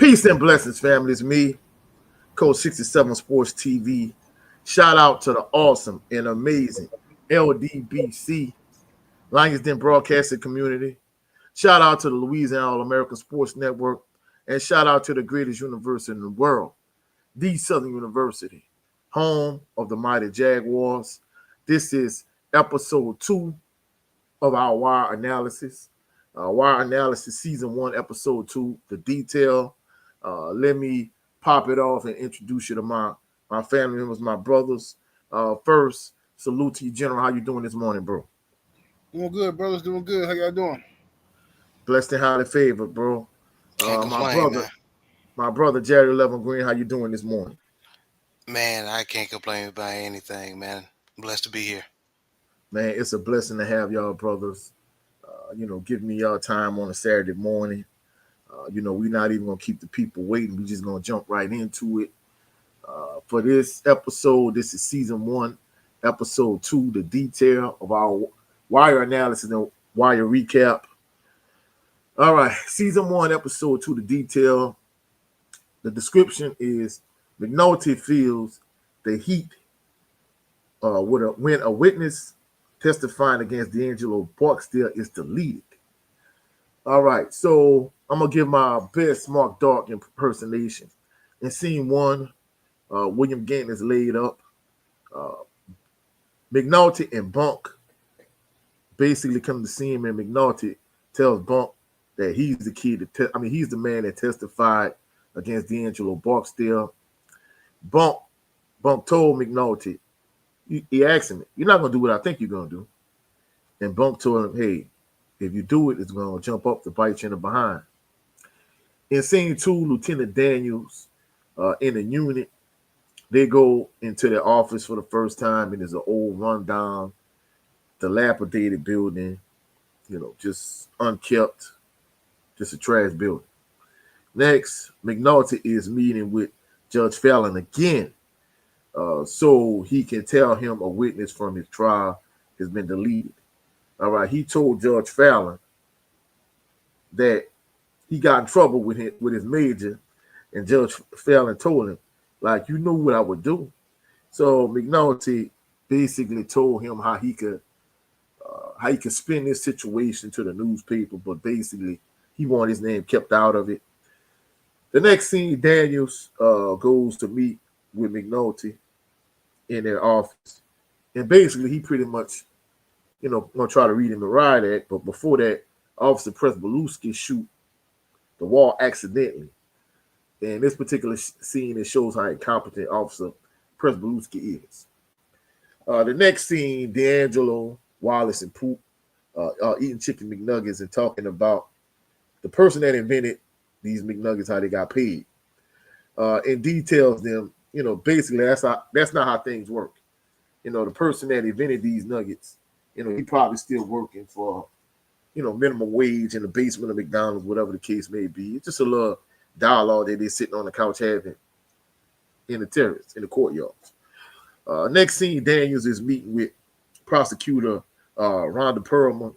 Peace and blessings, family. It's me, Coach 67 Sports TV. Shout out to the awesome and amazing LDBC, Lions Den Broadcasting Community. Shout out to the Louisiana All American Sports Network. And shout out to the greatest university in the world, the Southern University, home of the mighty Jaguars. This is episode 2 of our Wire Analysis. Wire Analysis Season 1, Episode 2, The Detail. Let me pop it off and introduce you to my family members, my brothers. First, salute to you, General. How you doing this morning, bro? Doing good, brothers. Doing good. How y'all doing? Blessed and highly favored, bro. Can't My complain, brother, my brother Jerry Levin Green. How you doing this morning? man. I can't complain about anything, man. I'm blessed to be here. Man, it's a blessing to have y'all brothers. Give me y'all time on a Saturday morning. We're not even gonna keep the people waiting. We're just gonna jump right into it. For this episode, this is season 1, episode 2, the detail of our wire analysis and wire recap. All right, season 1, episode 2, the detail. The description is McNulty feels the heat when a witness testifying against D'Angelo Barksdale is deleted. All right, so I'm gonna give my best Mark Dark impersonation. In scene 1, William Ganton is laid up. McNulty and Bunk basically come to see him, and McNulty tells Bunk that he's the kid he's the man that testified against D'Angelo Barksdale. Bunk told McNulty, he asked him, "You're not gonna do what I think you're gonna do." And Bunk told him, "Hey, if you do it, it's gonna jump up to bite you in the behind." In scene 2, Lieutenant Daniels in a unit, they go into their office for the first time, and it's an old rundown, dilapidated building, just unkept, just a trash building. Next, McNulty is meeting with Judge Fallon again, so he can tell him a witness from his trial has been deleted. All right, he told Judge Fallon that he got in trouble with his major, and Judge Fallon told him, like, you know what I would do. So McNulty basically told him how he could spin this situation to the newspaper, but basically he wanted his name kept out of it. The next scene, Daniels goes to meet with McNulty in their office, and basically he pretty much, gonna try to read him the riot act. But before that, Officer Presbalewski shoot the wall accidentally. And this particular scene, it shows how incompetent Officer Presbalewski is. The next scene, D'Angelo, Wallace, and Poop eating chicken McNuggets and talking about the person that invented these McNuggets, how they got paid. And details them, basically that's not how things work. The person that invented these nuggets, he probably still working for, minimum wage in the basement of McDonald's, whatever the case may be. It's just a little dialogue that they're sitting on the couch having in the terrace, in the courtyards. Next scene, Daniels is meeting with prosecutor Rhonda Perlman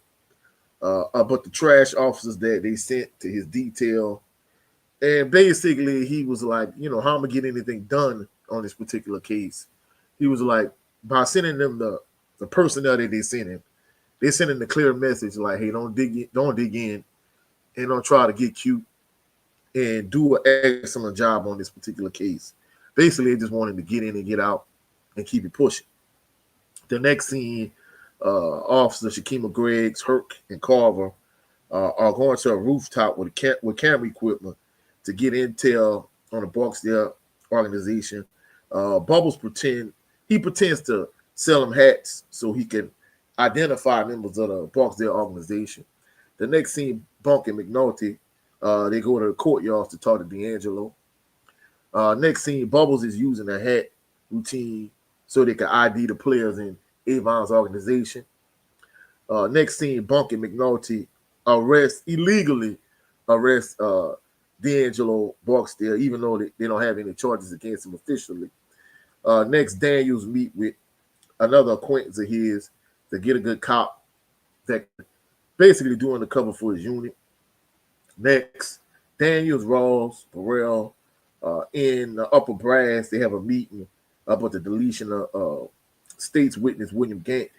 about the trash officers that they sent to his detail. And basically, he was like, how am I going to get anything done on this particular case? He was like, by sending them the personnel that they sent him, they sent him the clear message like, hey, don't dig in, and don't try to get cute, and do an excellent job on this particular case. Basically, they just wanted to get in and get out and keep it pushing. The next scene, Officer Shakima Greggs, Herc, and Carver are going to a rooftop with camera equipment to get intel on the Barksdale organization. Bubbles pretends to sell them hats so he can identify members of the Barksdale organization. The next scene, Bunk and McNulty, they go to the courtyards to talk to D'Angelo. Next scene, Bubbles is using a hat routine so they can ID the players in Avon's organization. Next scene, Bunk and McNulty illegally arrest D'Angelo Barksdale, even though they don't have any charges against him officially. Next, Daniels meet with another acquaintance of his to get a good cop that basically doing the cover for his unit. Next, Daniels, Ross, Burrell, in the upper brass, they have a meeting about the deletion of state's witness William Gant.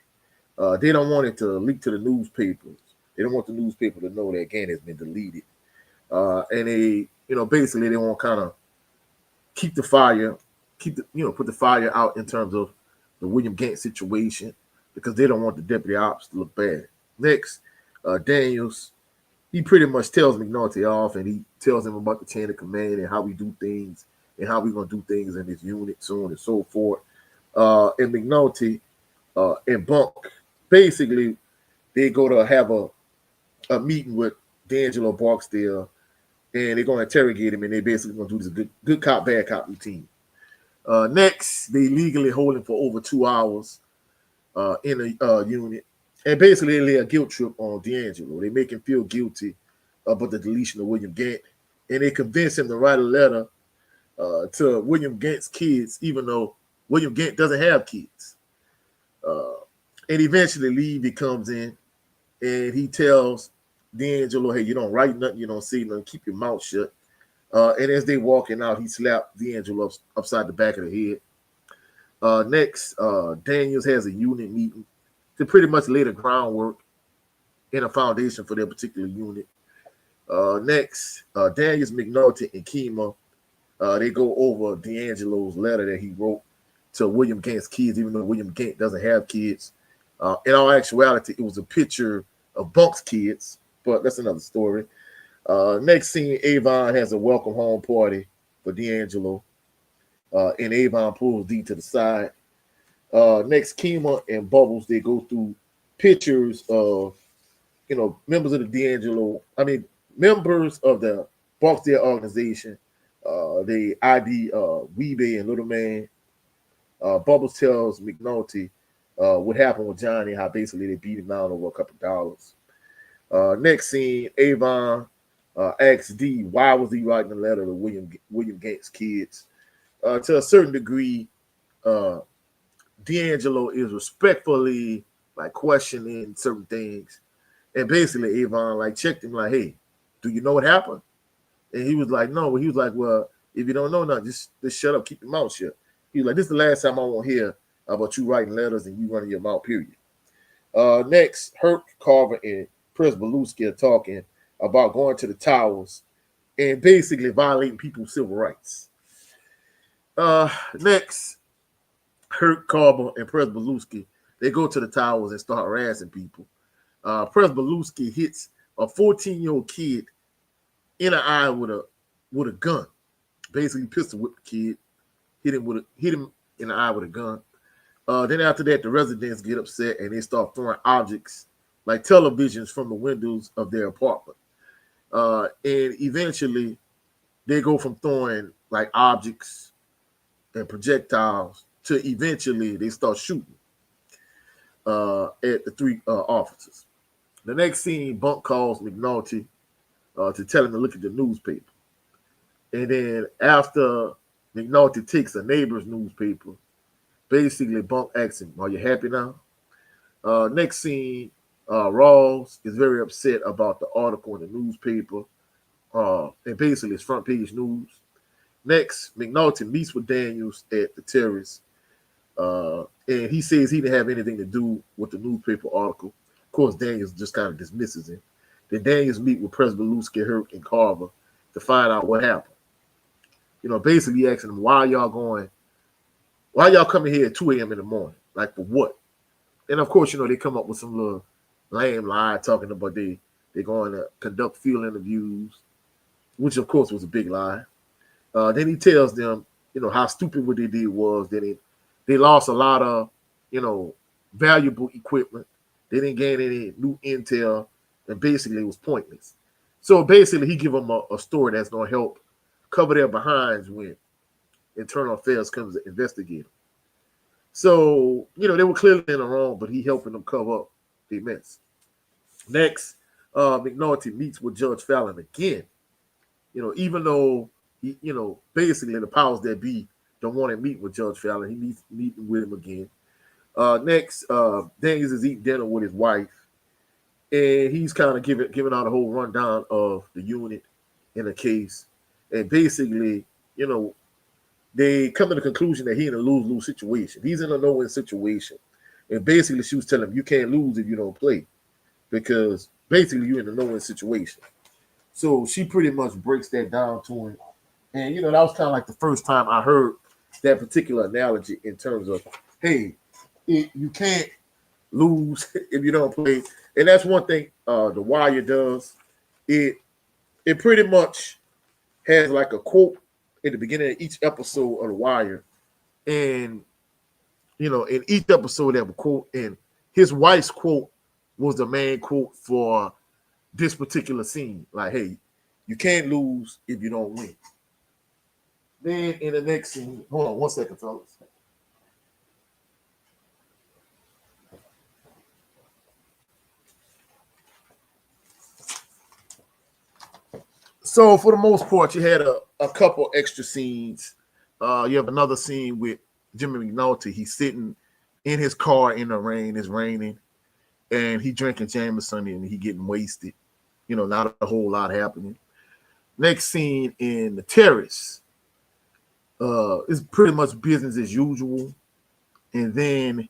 They don't want it to leak to the newspapers. They don't want the newspaper to know that Gant has been deleted. And they, basically they want to kind of keep the fire, put the fire out in terms of the William Gant situation because they don't want the deputy ops to look bad. Next, Daniels, he pretty much tells McNulty off and he tells him about the chain of command and how we do things and how we're going to do things in this unit, so on and so forth. And McNulty and Bunk, basically, they go to have a meeting with D'Angelo Barksdale and they're going to interrogate him and they're basically going to do this good cop, bad cop routine. Next, they legally hold him for over 2 hours in a unit. And basically, they lay a guilt trip on D'Angelo. They make him feel guilty about the deletion of William Gant. And they convince him to write a letter to William Gant's kids, even though William Gant doesn't have kids. And eventually, Levy comes in and he tells D'Angelo, hey, you don't write nothing, you don't say nothing, keep your mouth shut. And as they walking out, he slapped D'Angelo upside the back of the head. Next, Daniels has a unit meeting to pretty much lay the groundwork and a foundation for their particular unit. Next, Daniels, McNulty, and Kima, they go over D'Angelo's letter that he wrote to William Gant's kids, even though William Gant doesn't have kids. In all actuality, it was a picture of Bunk's kids, but that's another story. Next scene, Avon has a welcome home party for D'Angelo, and Avon pulls D to the side. Next, Kima and Bubbles, they go through pictures of, members of the members of the Barksdale organization. They ID Weebay and Little Man. Bubbles tells McNulty what happened with Johnny, how basically they beat him down over a couple dollars. Next scene, Avon asks D, why was he writing a letter to William Gant's kids? To a certain degree, D'Angelo is respectfully questioning certain things. And basically Avon checked him hey, do you know what happened? And he was like, no. He was like, well, if you don't know nothing, just shut up, keep your mouth shut. He was like, this is the last time I won't hear about you writing letters and you running your mouth, period. Next, Herc, Carver, and Presbeluski are talking about going to the towers and basically violating people's civil rights. Next, Herc, Carver, and Presbeluski, they go to the towers and start harassing people. Presbeluski hits a 14-year-old kid in the eye with a gun. Basically, pistol whipped the kid, hit him in the eye with a gun. Then after that, the residents get upset and they start throwing objects like televisions from the windows of their apartment. And eventually, they go from throwing objects and projectiles to eventually they start shooting at the three officers. The next scene, Bunk calls McNulty to tell him to look at the newspaper. And then after McNulty takes a neighbor's newspaper, basically Bunk asks him, are you happy now? Next scene, Rawls is very upset about the article in the newspaper. And basically it's front page news. Next, McNulty meets with Daniels at the terrace. And he says he didn't have anything to do with the newspaper article. Of course, Daniels just kind of dismisses him. Then Daniels meet with Presbeluski, Herc, and Carver to find out what happened. Basically asking them, why y'all coming here at 2 a.m. in the morning? For what? And of course, they come up with some little lame lie talking about they're going to conduct field interviews, which of course was a big lie. Then he tells them, how stupid what they did was that they lost a lot of, valuable equipment. They didn't gain any new intel, and basically it was pointless. So basically he give them a story that's going to help cover their behinds when Internal Affairs comes to investigate them. So, they were clearly in the wrong, but he helping them cover up the mess. Next, McNulty meets with Judge Fallon again. Even though basically the powers that be don't want to meet with Judge Fallon, he meets with him again. Next, Daniels is eating dinner with his wife, and he's kind of giving out a whole rundown of the unit. in a case, and basically, you know, they come to the conclusion that he in a lose-lose situation. He's in a no-win situation, and basically, she was telling him, "You can't lose if you don't play, because basically you're in a no-win situation." So she pretty much breaks that down to him, and that was kind of like the first time I heard that particular analogy in terms of, hey, you can't lose if you don't play, and that's one thing the Wire does. It pretty much has like a quote at the beginning of each episode of the Wire, and in each episode they have a quote, and his wife's quote was the main quote for this particular scene. Like, hey, you can't lose if you don't win. Then in the next scene, hold on 1 second, fellas. So for the most part, you had a couple extra scenes. You have another scene with Jimmy McNulty. He's sitting in his car in the rain. It's raining, and he drinking Jameson and he getting wasted. Not a whole lot happening. Next scene in the terrace. It's pretty much business as usual, and then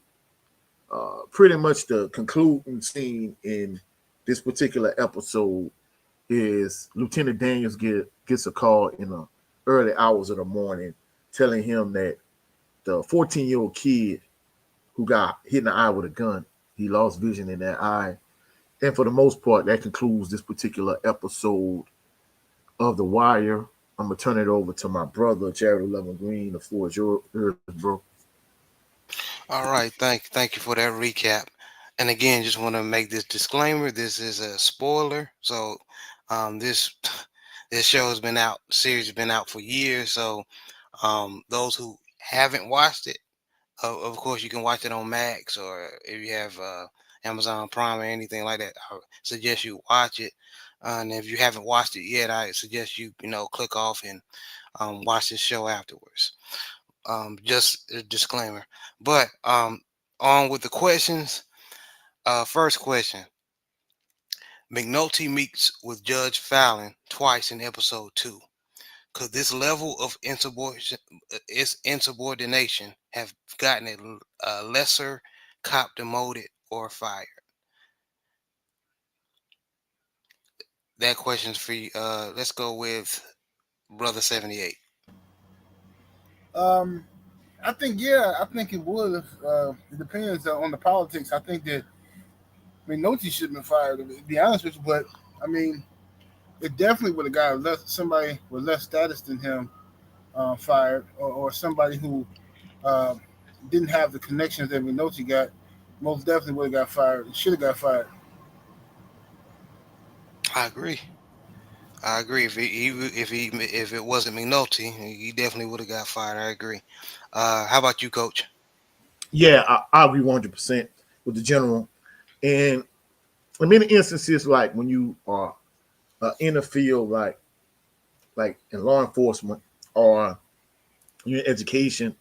pretty much the concluding scene in this particular episode is Lieutenant Daniels gets a call in the early hours of the morning telling him that the 14-year-old kid who got hit in the eye with a gun, he lost vision in that eye. And for the most part, that concludes this particular episode of The Wire. I'm going to turn it over to my brother, Jared 11 Green. The floor is yours, bro. All right, thank you for that recap. And again, just want to make this disclaimer. This is a spoiler. So this this show has been out, series has been out for years. So those who haven't watched it, of course, you can watch it on Max, or if you have Amazon Prime or anything like that, I suggest you watch it. And if you haven't watched it yet, I suggest you click off and watch this show afterwards. Just a disclaimer. But on with the questions. First question: McNulty meets with Judge Fallon twice in episode 2. Could this level of insubordination have gotten a lesser cop demoted or fired? That question's for you. Let's go with Brother 78. I think I think it would. It depends on the politics. I think that Nochi should have been fired. To be honest with you, but I mean, it definitely would have got somebody with less status than him fired, or somebody who uh, didn't have the connections that Nochi got. Most definitely would have got fired. Should have got fired. I agree. I agree. If it wasn't McNulty, he definitely would have got fired. I agree. How about you, Coach? Yeah, I agree 100% with the general. And in many instances, like when you are in the field, like in law enforcement or you're in education,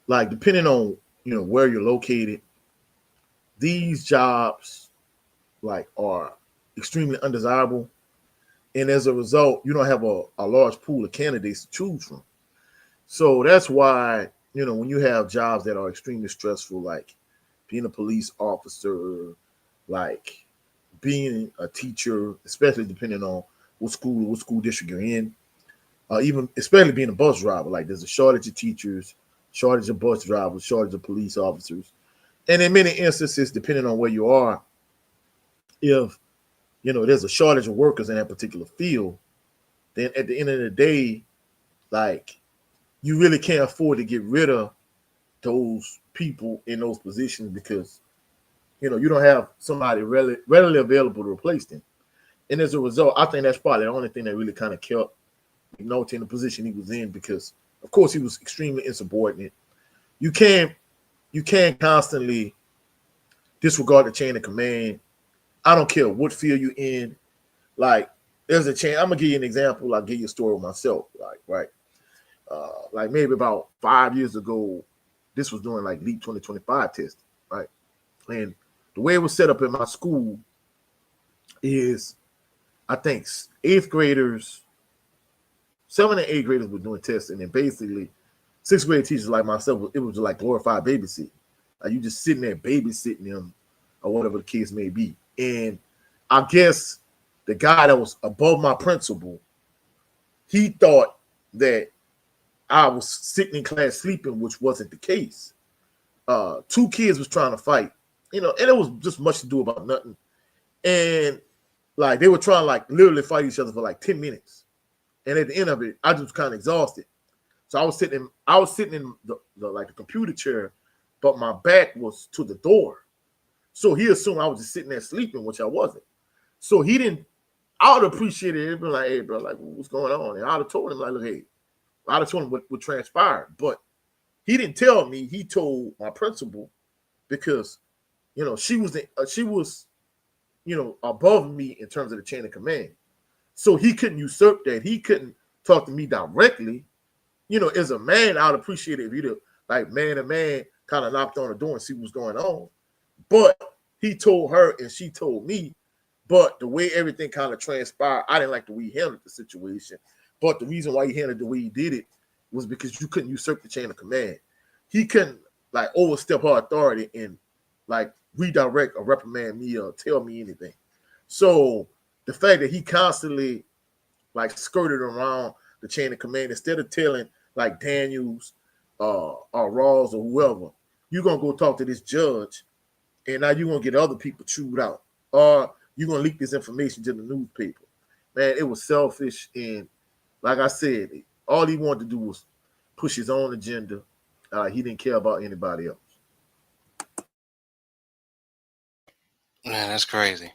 like depending on where you're located, these jobs like are extremely undesirable, and as a result, you don't have a large pool of candidates to choose from. So that's why when you have jobs that are extremely stressful, like being a police officer, like being a teacher, especially depending on what school district you're in, even especially being a bus driver, like there's a shortage of teachers, shortage of bus drivers, shortage of police officers, and in many instances, depending on where you are, if there's a shortage of workers in that particular field, then at the end of the day, like you really can't afford to get rid of those people in those positions because you don't have somebody readily available to replace them. And as a result, I think that's probably the only thing that really kind of kept McNulty in the position he was in, because of course he was extremely insubordinate. You can't constantly disregard the chain of command. I don't care what field you're in. Like there's a chain. I'm gonna give you an example. I'll give you a story with myself. Like right, like maybe about 5 years ago, this was during like LEAP 2025 testing, right? And the way it was set up in my school is I think eighth graders, 7th and 8th graders were doing testing, and basically 6th grade teachers like myself, it was like glorified babysitting. Like you just sitting there babysitting them or whatever the case may be. And I guess the guy that was above my principal, he thought that I was sitting in class sleeping, which wasn't the case. 2 kids was trying to fight, and it was just much to do about nothing. And like they were trying to like literally fight each other for like 10 minutes. And at the end of it, I just was kind of exhausted. So I was sitting in the like the computer chair, but my back was to the door. So he assumed I was just sitting there sleeping, which I wasn't. So he didn't. I would appreciate it. He'd be like, "Hey, bro, like, what's going on?" And I'd have told him, like, "Look, hey," I'd have told him what transpired. But he didn't tell me. He told my principal because, she was above me in terms of the chain of command. So he couldn't usurp that. He couldn't talk to me directly. As a man, I'd appreciate it if you'd like man to man kind of knocked on the door and see what's going on. But he told her and she told me. But the way everything kind of transpired, I didn't like the way he handled the situation. But the reason why he handled the way he did it was because you couldn't usurp the chain of command. He couldn't like overstep her authority and like redirect or reprimand me or tell me anything. So the fact that he constantly like skirted around the chain of command instead of telling like Daniels or Rawls or whoever, you're gonna go talk to this judge, and now you're gonna get other people chewed out, or you're gonna leak this information to the newspaper. Man, it was selfish, and like I said, all he wanted to do was push his own agenda. He didn't care about anybody else. Man, that's crazy.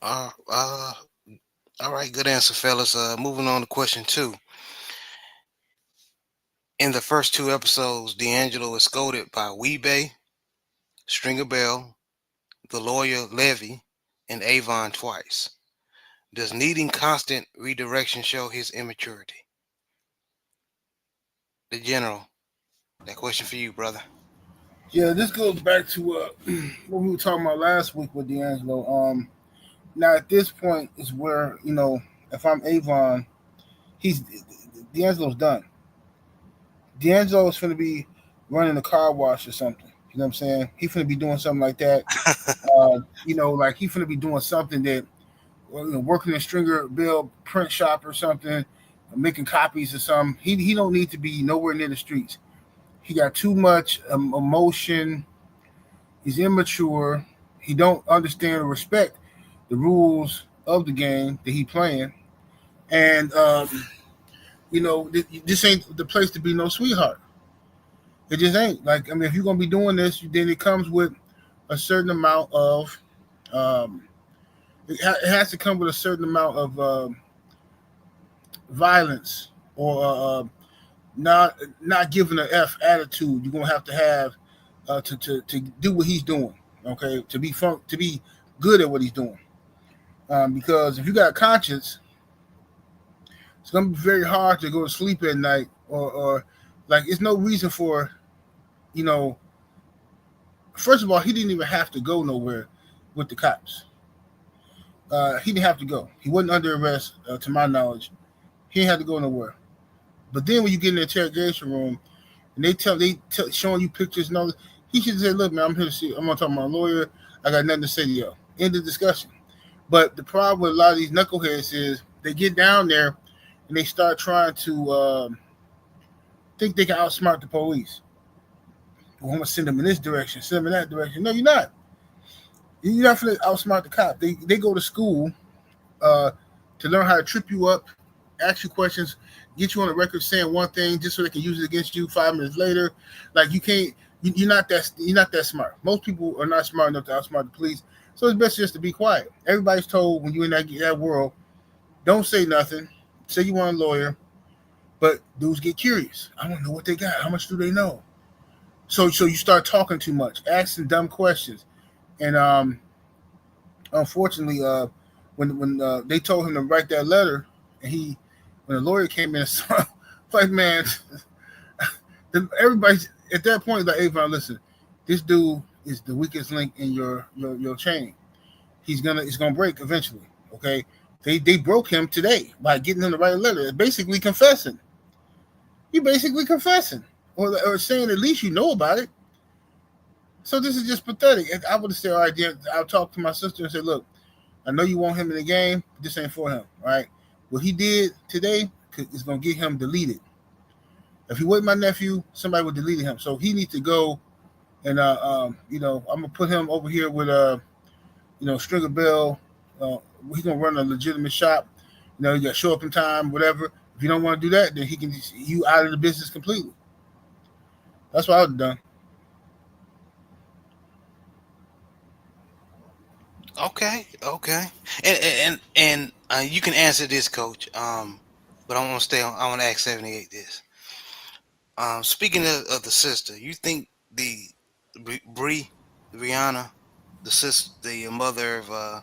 All right, good answer, fellas. Moving on to question 2. In the first 2 episodes, D'Angelo is scolded by Wee-Bey, Stringer Bell, the lawyer Levy, and Avon twice. Does needing constant redirection show his immaturity? The General, that question for you, brother. Yeah, this goes back to what we were talking about last week with D'Angelo. Now at this point is where if I'm Avon, D'Angelo's done. D'Angelo's going to be running a car wash or something. You know what I'm saying? He's going to be doing something like that. Like he's going to be doing something that, working in Stringer Bell print shop or something, making copies or something. He don't need to be nowhere near the streets. He got too much emotion. He's immature. He don't understand or respect the rules of the game that he playing. And, this ain't the place to be no sweetheart. It just ain't. Like, I mean, if you're going to be doing this, then it comes with a certain amount of, it has to come with a certain amount of violence or not giving an F attitude. You're going to have to do what he's doing, okay, to be good at what he's doing. Because if you got a conscience, it's going to be very hard to go to sleep at night or like, it's no reason for, first of all, he didn't even have to go nowhere with the cops. He didn't have to go. He wasn't under arrest, to my knowledge. He didn't have to go nowhere. But then when you get in the interrogation room and they showing you pictures and all this, he should say, "Look, man, I'm here to see. I'm going to talk to my lawyer. I got nothing to say to y'all." End of discussion. But the problem with a lot of these knuckleheads is they get down there and they start trying to think they can outsmart the police. Well, I'm going to send them in this direction, send them in that direction. No, you're not. You're not going to outsmart the cop. They go to school to learn how to trip you up, ask you questions, get you on the record saying one thing just so they can use it against you 5 minutes later. Like, you can't. You're not that smart. Most people are not smart enough to outsmart the police. So it's best just to be quiet. Everybody's told when you're in that world, don't say nothing. Say you want a lawyer, but dudes get curious. I want to know what they got. How much do they know? So you start talking too much, asking dumb questions, and unfortunately, when they told him to write that letter, and when the lawyer came in and saw, like, man, everybody's at that point like, Avon, listen, this dude is the weakest link in your chain. It's gonna break eventually. Okay, they broke him today by getting him to write a letter, basically confessing. You basically confessing, or saying at least you know about it. So this is just pathetic. I would have said, all right, then I'll talk to my sister and say, look, I know you want him in the game, but this ain't for him. All right, what he did today is gonna get him deleted. If he wasn't my nephew, somebody would delete him. So he needs to go and I'm gonna put him over here with Stringer Bell. He's gonna run a legitimate shop. You got to show up in time, whatever. If you don't want to do that, then you out of the business completely. That's what I would have done. Okay, okay, and you can answer this, Coach. But I want to stay on. I want to ask 78 this. Speaking of the sister, you think the Brianna, the sister, the mother of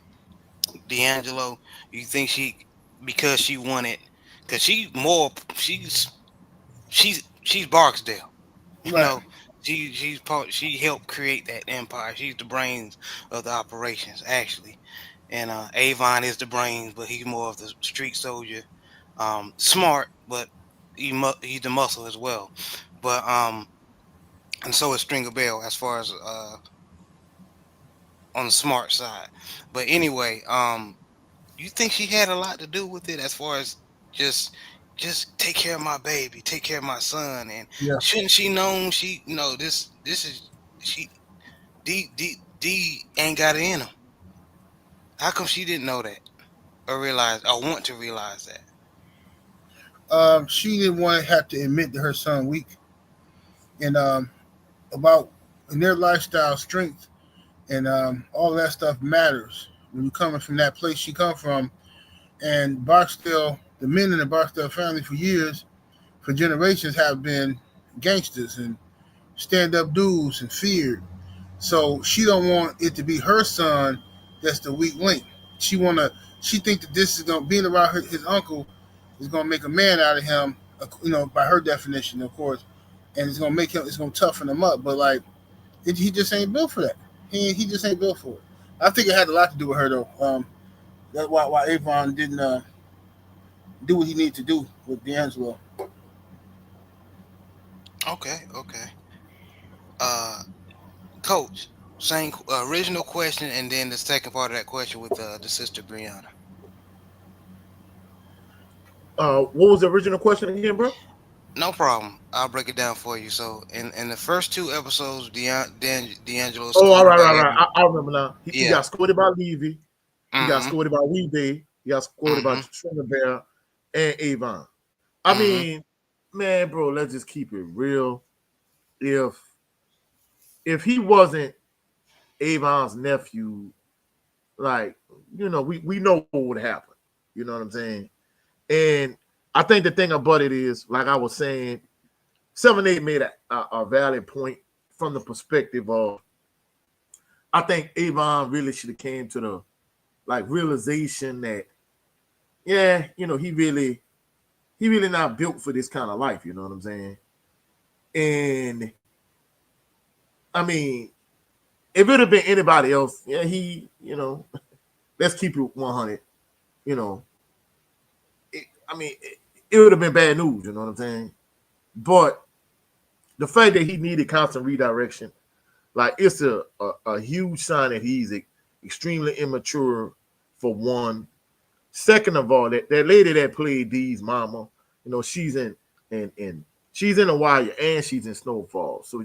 D'Angelo, you think because she wanted, because she's Barksdale, you Right. know, she helped create that empire. She's the brains of the operations actually, and Avon is the brains, but he's more of the street soldier, smart, but he's the muscle as well, but and so is Stringer Bell as far as on the smart side. But anyway, you think she had a lot to do with it as far as just just take care of my baby, take care of my son, and Yeah. shouldn't she known this is she D ain't got it in him. How come she didn't know that or realize or want to realize that? She didn't want to have to admit that her son weak, and about in their lifestyle strength and all that stuff matters when you're coming from that place she come from. And Barksdale, the men in the Barksdale family for generations, have been gangsters and stand-up dudes and feared. So she don't want it to be her son that's the weak link. She think that this is gonna being around his uncle is gonna make a man out of him. By her definition, of course, and it's gonna toughen him up. But like, he just ain't built for that. He just ain't built for it. I think it had a lot to do with her though. That's why Avon didn't do what he needed to do with D'Angelo. Okay, okay. Uh, Coach, same original question, and then the second part of that question with the sister Brianna. What was the original question again, bro? No problem. I'll break it down for you. So in the first two episodes, D'Angelo Oh, all scored right, by right, right. every. I remember now. He Yeah. got scored by Levy. He got Mm-hmm. scored by Weebay. He got scored by Mm-hmm. Stringer Bell and Avon. I Mm-hmm. mean, man, bro, let's just keep it real. If he wasn't Avon's nephew, like, we know what would happen. You know what I'm saying? And I think the thing about it is, like I was saying, 7-8 made a valid point from the perspective of, I think Avon really should have came to the realization that, yeah, he really not built for this kind of life. You know what I'm saying? And I mean, if it would have been anybody else, yeah, let's keep it 100. You know, it would have been bad news. You know what I'm saying? But the fact that he needed constant redirection, like, it's a huge sign that he's extremely immature, for one. Second of all, that lady that played Dee's mama, she's in she's in The Wire and she's in Snowfall. So,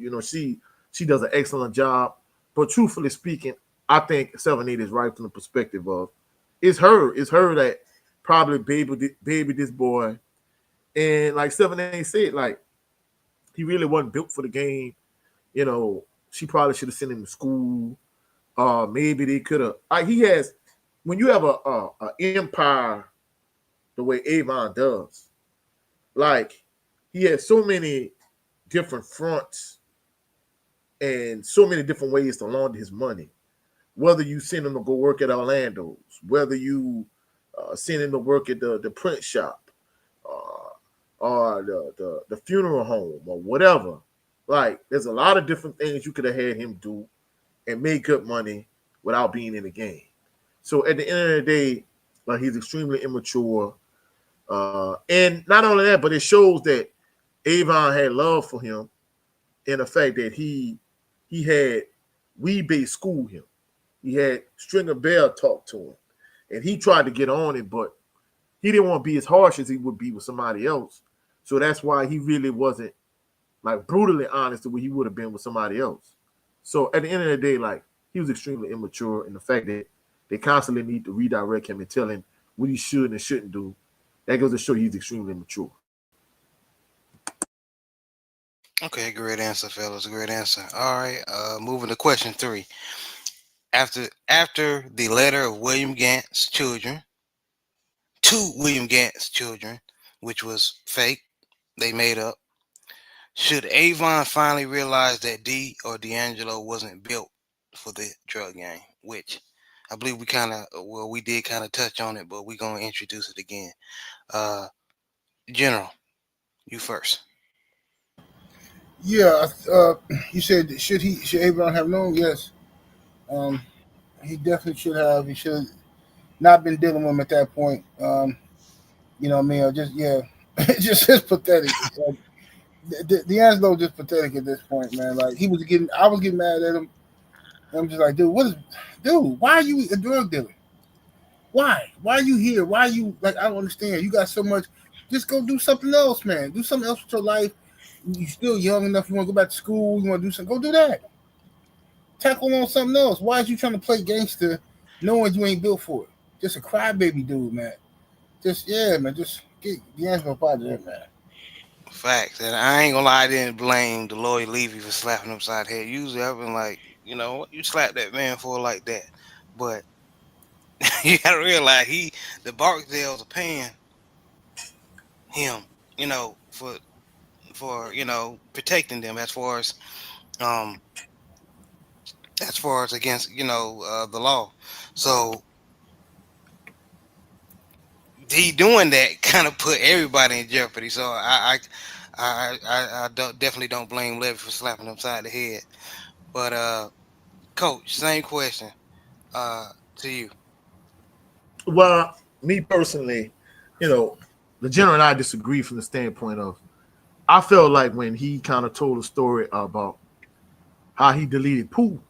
she does an excellent job. But truthfully speaking, I think 7-8 is right from the perspective of, it's her that probably baby this boy. And like 7-8 said, like, he really wasn't built for the game. She probably should have sent him to school. Maybe they could have. He has, when you have a empire the way Avon does, like, he has so many different fronts and so many different ways to launder his money. Whether you send him to go work at Orlando's, whether you send him to work at the print shop, or the funeral home, or whatever. Like, there's a lot of different things you could have had him do and make good money without being in the game. So at the end of the day, Like he's extremely immature. And not only that, but it shows that Avon had love for him in the fact that he had Weebase school him. He had Stringer Bell talk to him. And he tried to get on it, but he didn't want to be as harsh as he would be with somebody else. So that's why he really wasn't like brutally honest the way he would have been with somebody else. So at the end of the day, like he was extremely immature in the fact that they constantly need to redirect him and tell him what he should and shouldn't do. That goes to show he's extremely immature. Okay, great answer, fellas. Great answer. All right, moving to question 3. After the letter of William Gant's children to William Gant's children, which was fake, they made up. Should Avon finally realize that D or D'Angelo wasn't built for the drug game? Which I believe we did kind of touch on it, but we're gonna introduce it again. General, you first. Yeah, you said should Avon have known? Yes, he definitely should have. He should have not been dealing with him at that point. You know what I mean? Or just yeah, it's pathetic. Like, D'Angelo just pathetic at this point, man. Like I was getting mad at him. And I'm just like, dude, why are you a drug dealer? Why? Why are you here? Why are you like? I don't understand. You got so much. Just go do something else, man. Do something else with your life. You're still young enough. You want to go back to school. You want to do something. Go do that. Tackle on something else. Why is you trying to play gangster knowing you ain't built for it? Just a crybaby dude, man. Just get D'Angelo out of there, man. Facts. And I ain't gonna lie, I didn't blame Deloy Levy for slapping him upside the head. Usually I've been like, you know what, you slap that man for like that. But you gotta realize the Barksdales are paying him, you know, for protecting them as far as against the law. So he doing that kind of put everybody in jeopardy. So I definitely don't blame Levy for slapping him upside the head. But Coach, same question to you. Well, me personally, the general and I disagree from the standpoint of I felt like when he kind of told a story about how he deleted Pooh,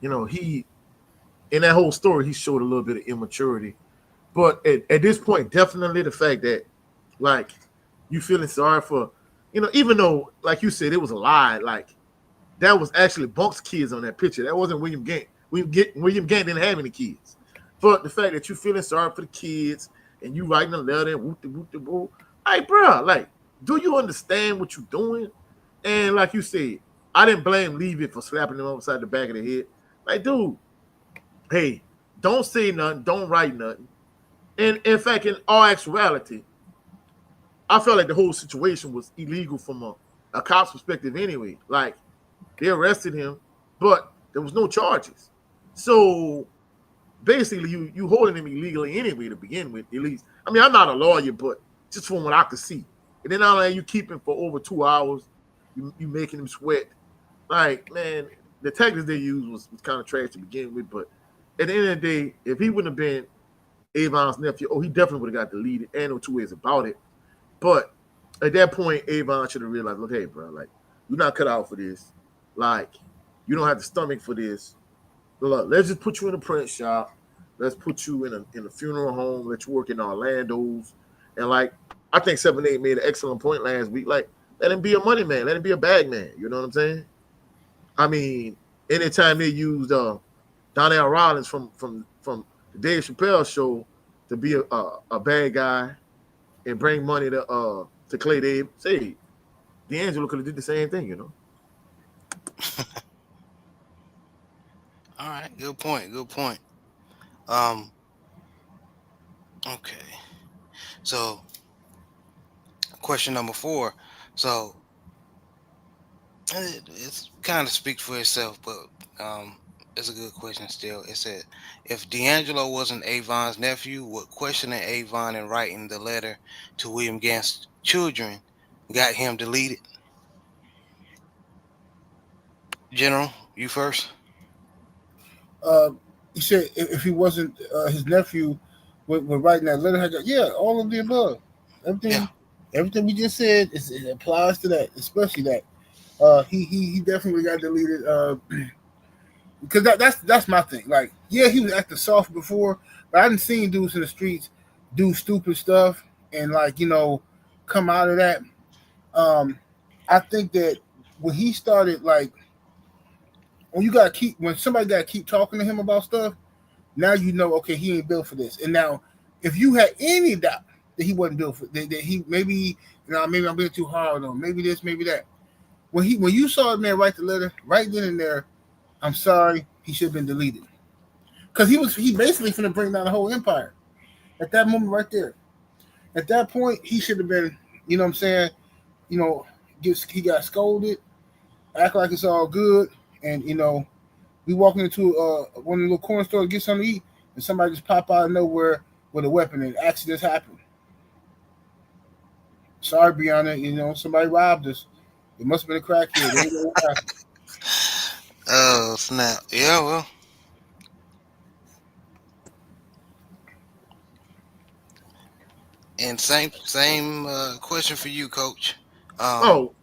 he in that whole story he showed a little bit of immaturity. But at this point, definitely the fact that like you feeling sorry for, even though like you said it was a lie, like that was actually Bunk's kids on that picture. That wasn't William Gant. William Gant didn't have any kids. But the fact that you feeling sorry for the kids and you writing a letter and whoop-de-whoop-de-whoop, like, bro, like, do you understand what you're doing? And like you said, I didn't blame Levy for slapping him upside the back of the head. Like, dude, hey, don't say nothing, don't write nothing. And in fact, in all actuality, I felt like the whole situation was illegal from a cop's perspective anyway. Like, they arrested him, but there was no charges. So basically, you holding him illegally anyway to begin with, at least. I mean, I'm not a lawyer, but just from what I could see. And then not only you keep him for over 2 hours, you making him sweat. Like, man, the tactics they used was kind of trash to begin with. But at the end of the day, if he wouldn't have been Avon's nephew, he definitely would have got deleted. And no two ways about it. But at that point, Avon should have realized, look, hey, bro, like, you're not cut out for this. Like, you don't have the stomach for this. Look, let's just put you in a print shop. Let's put you in a funeral home. Let you work in Orlando's. And, like, I think 7-8 made an excellent point last week. Like, let him be a money man. Let him be a bag man. You know what I'm saying? I mean, anytime they used Donnell Rollins from the Dave Chappelle show to be a bad guy and bring money to Clay Dave, say, D'Angelo could have did the same thing, All right, good point. Okay. So, question number 4. So, it's kind of speaks for itself, but it's a good question still. It said, if D'Angelo wasn't Avon's nephew, would questioning Avon and writing the letter to William Gant's children got him deleted? General, you first. He said if he wasn't his nephew, with writing that letterhead. Yeah, all of the above. Yeah. Everything we just said it applies to that, especially that. He definitely got deleted. Because that's my thing. Like, yeah, he was acting soft before, but I didn't see dudes in the streets do stupid stuff and come out of that. Um, I think that when he started when somebody gotta keep talking to him about stuff, now okay, he ain't built for this. And now if you had any doubt that he wasn't built for that he maybe I'm being too hard on maybe this, maybe that. When you saw a man write the letter right then and there, I'm sorry, he should have been deleted. Because he basically finna bring down the whole empire. At that moment right there. At that point, he should have been, you know what I'm saying, he got scolded, act like it's all good, and we walking into one of the little corner stores to get something to eat, and somebody just pop out of nowhere with a weapon and accidents happen. Sorry, Brianna, somebody robbed us. It must have been a crackhead. Oh snap! Yeah, well. And same question for you, Coach. Oh,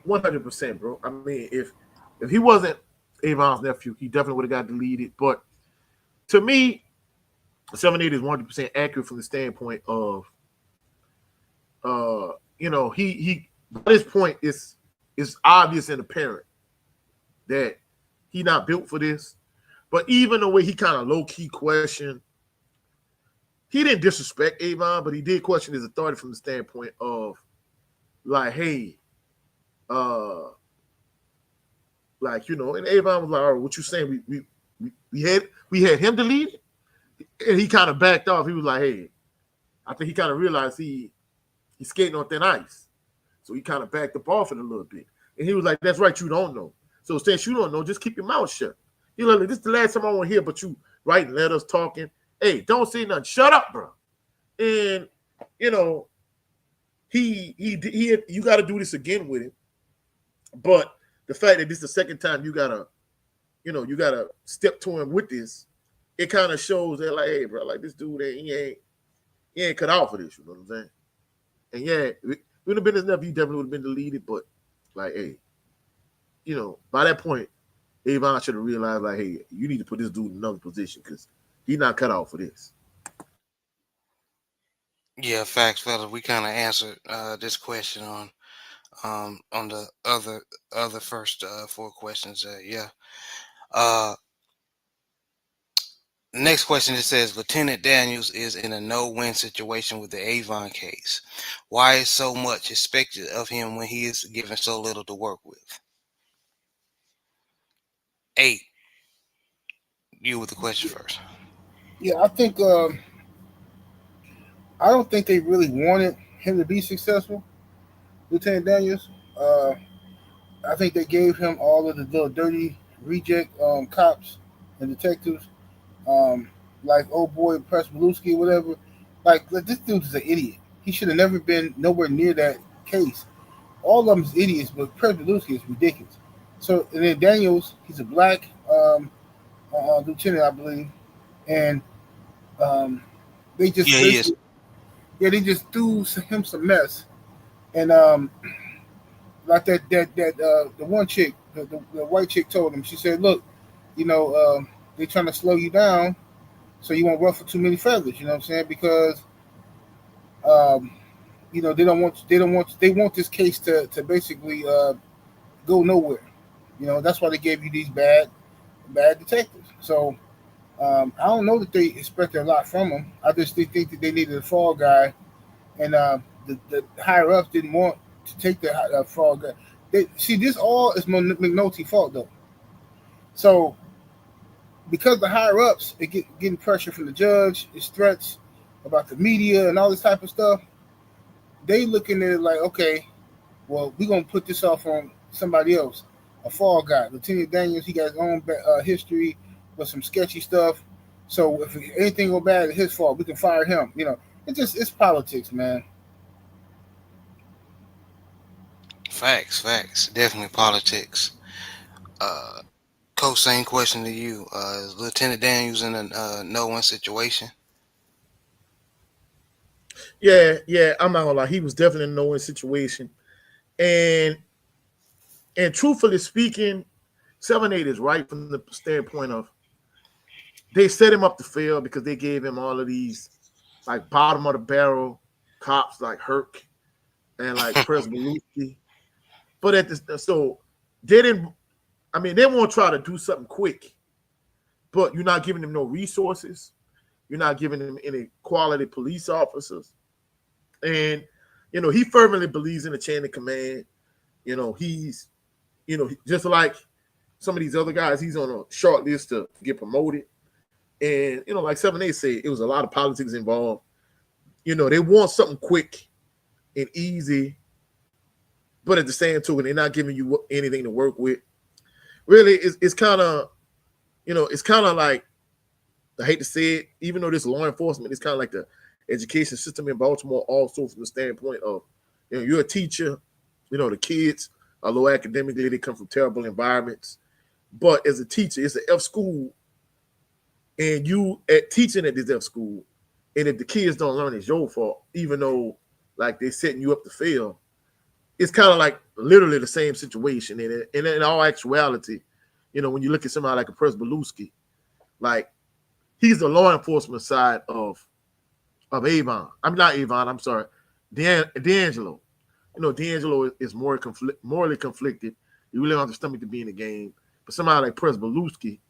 100%, bro. I mean, if he wasn't Avon's nephew, he definitely would have got deleted. But to me, 780 is 100% accurate from the standpoint of, he at this point it's obvious and apparent that he not built for this. But even the way he kind of low key questioned, he didn't disrespect Avon, but he did question his authority from the standpoint of, like, hey, and Avon was like, all right, what you saying? We had him deleted, and he kind of backed off. He was like, hey, I think he kind of realized he's skating on thin ice, so he kind of backed up off it a little bit. And he was like, that's right, you don't know. So since you don't know, just keep your mouth shut. He like, this is the last time I want to hear, but you writing letters, talking. Hey, don't say nothing. Shut up, bro. And he you got to do this again with him. But the fact that this is the second time you gotta step to him with this, it kind of shows that, like, hey, bro, like, this dude he ain't cut out for this. You know what I'm saying? And yeah, it would have been his nephew. He definitely would have been deleted. But like, hey, by that point, Avon should have realized, like, hey, you need to put this dude in another position because he's not cut out for this. Yeah, facts, fellas. We kind of answered this question on the other first 4 questions. Yeah. Next question, it says Lieutenant Daniels is in a no-win situation with the Avon case. Why is so much expected of him when he is given so little to work with? 8. You with the question first. Yeah, I think I don't think they really wanted him to be successful, Lieutenant Daniels. I think they gave him all of the little dirty reject cops and detectives, um, like old boy Prespaluski or whatever. Like this dude is an idiot. He should have never been nowhere near that case. All of them is idiots, but Prespaluski is ridiculous. So and then Daniels, he's a black lieutenant, I believe, and um, they just Yeah, he is. they just threw him some mess. And like the one chick, the white chick told him, she said, "Look, they're trying to slow you down, so you won't ruffle too many feathers." You know what I'm saying? Because um, they want this case to basically go nowhere. That's why they gave you these bad detectives. So I don't know that they expected a lot from him. I just think that they needed a fall guy, and the higher ups didn't want to take the fall guy. See, this all is McNulty's fault though. So because the higher ups are getting pressure from the judge, his threats about the media and all this type of stuff, they looking at it like, okay, well, we're gonna put this off on somebody else, a fall guy. Lieutenant Daniels, he got his own history with some sketchy stuff. So if anything go bad, it's his fault. We can fire him. It's politics, man. Facts. Definitely politics. Coach, same question to you. Is Lieutenant Daniels in a no-win situation? Yeah. I'm not gonna lie. He was definitely in a no-win situation, and truthfully speaking, 7-8 is right from the standpoint of they set him up to fail because they gave him all of these like bottom of the barrel cops like Herc and like Presbeluski. But at this, so they didn't. I mean, they won't try to do something quick, but you're not giving them no resources. You're not giving them any quality police officers, and he fervently believes in the chain of command. He's just like some of these other guys. He's on a short list to get promoted, and like 7-8 said, it was a lot of politics involved. They want something quick and easy, but at the same token, they're not giving you anything to work with. Really, it's kind of, it's kind of like, I hate to say it, even though this law enforcement is kind of like the education system in Baltimore, also from the standpoint of, you're a teacher, the kids are low academically, they come from terrible environments. But as a teacher, it's an F school, and you at teaching at this F school, and if the kids don't learn, it's your fault, even though like they're setting you up to fail. It's kind of like literally the same situation. And in all actuality, when you look at somebody like a Presbeluski, like he's the law enforcement side of Avon. I'm not Avon. I'm sorry, D'Angelo. D'Angelo is morally conflicted. He really don't have the stomach to be in the game. But somebody like Presbeluski,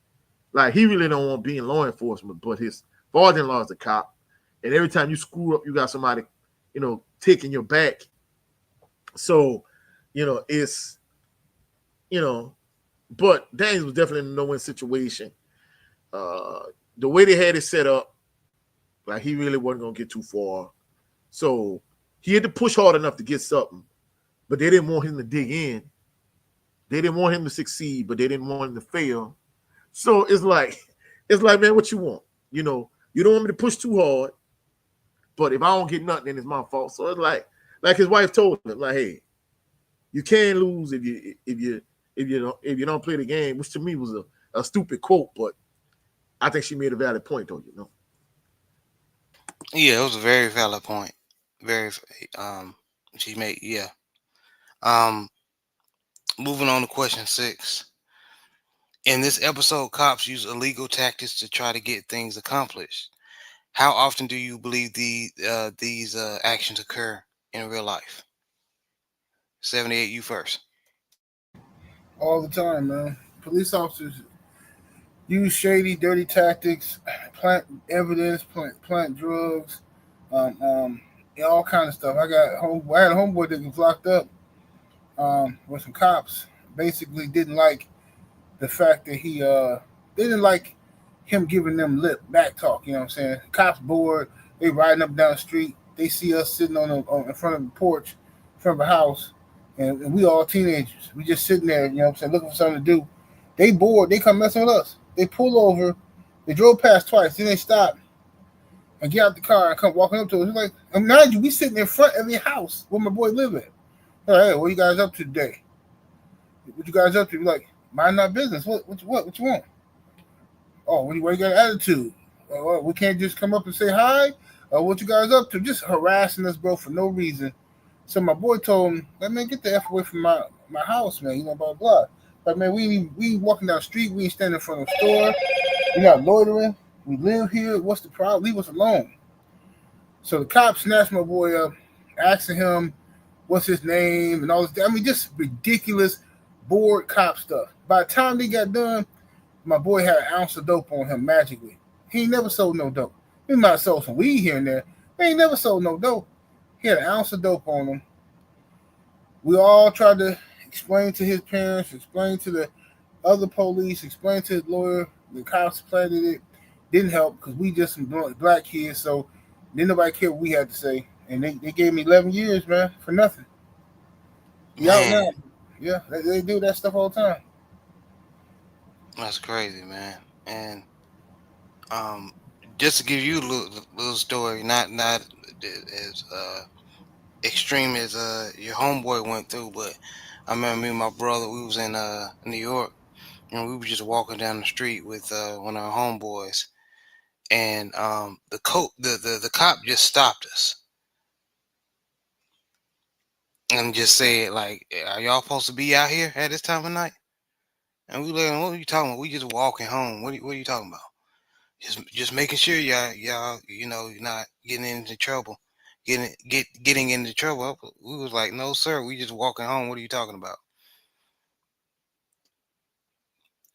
like he really don't want to be in law enforcement. But his father-in-law is a cop, and every time you screw up, you got somebody, taking your back. So, it's, but Daniels was definitely in a no-win situation. The way they had it set up, like he really wasn't gonna get too far. So he had to push hard enough to get something, but they didn't want him to dig in. They didn't want him to succeed, but they didn't want him to fail. So it's like, man, what you want? You don't want me to push too hard, but if I don't get nothing, then it's my fault. So it's like his wife told him, like, hey, you can lose if you don't play the game, which to me was a stupid quote, but I think she made a valid point, though. Yeah, it was a very valid point. Very, she made, yeah. Um, Moving on to question 6. In this episode, cops use illegal tactics to try to get things accomplished. How often do you believe these actions occur in real life? 78, you first. All the time, man. Police officers use shady, dirty tactics, plant evidence, plant drugs, and all kind of stuff. I had a homeboy that was locked up with some cops. Basically, didn't like the fact that they didn't like him giving them lip back talk. You know what I'm saying? Cops bored. They riding up down the street. They see us sitting in front of the porch, in front of a house, and we all teenagers. We just sitting there. You know what I'm saying? Looking for something to do. They bored. They come messing with us. They pull over. They drove past twice. Then they stop and get out the car and come walking up to us. It's like, mind you, we sitting in front of the house where my boy live at. Like, hey, what you guys up to today? What you guys up to? We're like, mind our business. What you want? Oh, what you got an attitude? We can't just come up and say hi. What you guys up to? Just harassing us, bro, for no reason. So my boy told him, "Like, man, get the F away from my house, man. Blah blah." Like, man, we ain't walking down the street. We ain't standing in front of a store. We're not loitering. We live here. What's the problem? Leave us alone. So the cops snatched my boy up, asking him what's his name and all this. I mean, just ridiculous, bored cop stuff. By the time they got done, my boy had an ounce of dope on him magically. He ain't never sold no dope. He might have sold some weed here and there. He ain't never sold no dope. He had an ounce of dope on him. We all tried to explain to his parents, explain to the other police, explain to his lawyer. The cops planted it. Didn't help because we just some black kids, so didn't nobody care what we had to say. And they gave me 11 years, man, for nothing. He out now. Yeah, they do that stuff all the time. That's crazy, man. And just to give you a little story, not as extreme as your homeboy went through, but I remember me and my brother, we was in New York, and we were just walking down the street with one of our homeboys, and the cop just stopped us. and just said, like, "Are y'all supposed to be out here at this time of night?" And we like, "What are you talking about? We just walking home. What are you talking about? Just making sure y'all, you're not getting into trouble, getting into trouble." We was like, "No, sir. We just walking home. What are you talking about?"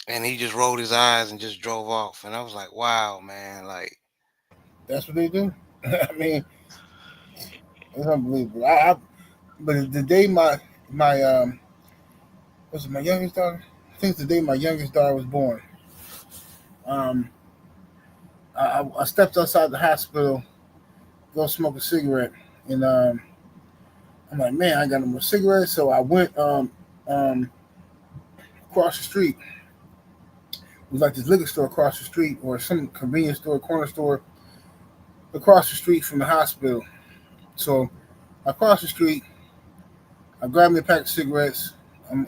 And he just rolled his eyes and just drove off. And I was like, "Wow, man! Like, That's what they do. I mean, it's unbelievable. But the day my was it my youngest daughter? I think it's the day my youngest daughter was born. Um, I stepped outside the hospital, go smoke a cigarette, and I'm like, man, I got no more cigarettes. So I went um, across the street. It was like this liquor store across the street, or some convenience store, corner store across the street from the hospital. So I crossed the street. I grabbed me a pack of cigarettes. I'm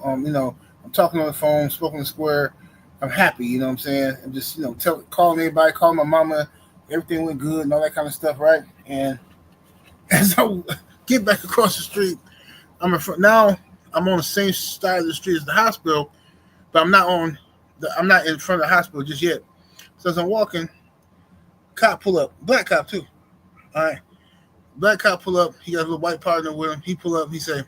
talking on the phone, smoking the square. I'm happy, you know what I'm saying? I'm just, calling everybody, calling my mama. Everything went good and all that kind of stuff, right? And as I get back across the street, now I'm on the same side of the street as the hospital, but I'm not in front of the hospital just yet. So as I'm walking, cop pull up, black cop too. All right, black cop pull up. He got a little white partner with him. He pull up. He say,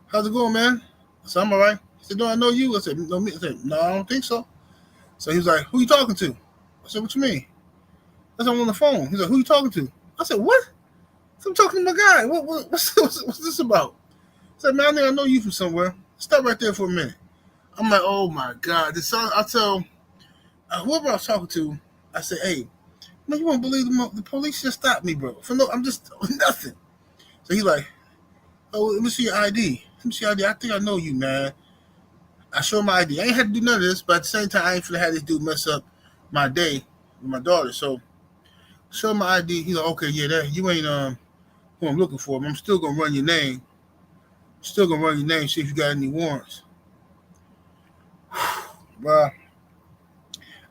"How's it going, man?" I said, "I'm all right." He said, "Do I know you?" I said, "No, me." I said, "No, I don't think so." So he was like, "Who you talking to?" I said, "What you mean?" I said, "I'm on the phone." He's like, "Who you talking to?" I said, "What?" I said, "I'm talking to my guy. What's this about?" I said, "Man, I think I know you from somewhere. Stop right there for a minute." I'm like, "Oh my god!" I tell whoever I was talking to, I said, "Hey, man, you won't believe the police just stopped me, bro. For no, I'm just nothing." So he's like, "Oh, let me see your ID. Let me see your ID. I think I know you, man." I show my ID. I ain't had to do none of this, but at the same time, I ain't finna have this dude mess up my day with my daughter. So show my ID. He's like, "Okay, yeah, that you ain't who I'm looking for. But I'm still gonna run your name. Still gonna run your name. See if you got any warrants." Well,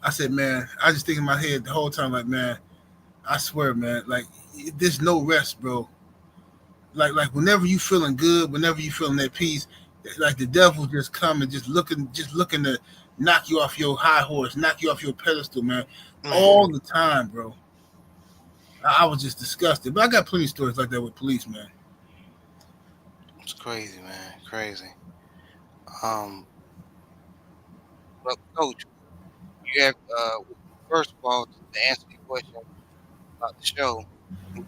I said, man, I just think in my head the whole time, like, man, I swear, man, like, there's no rest, bro. Like whenever you feeling good, whenever you feeling at peace, like the devil just come and just looking to knock you off your high horse, knock you off your pedestal, man, man, all the time, bro. I was just disgusted, but I got plenty of stories like that with police, man. it's crazy, man, crazy." Um, but coach, you have first of all, to answer the question about the show, do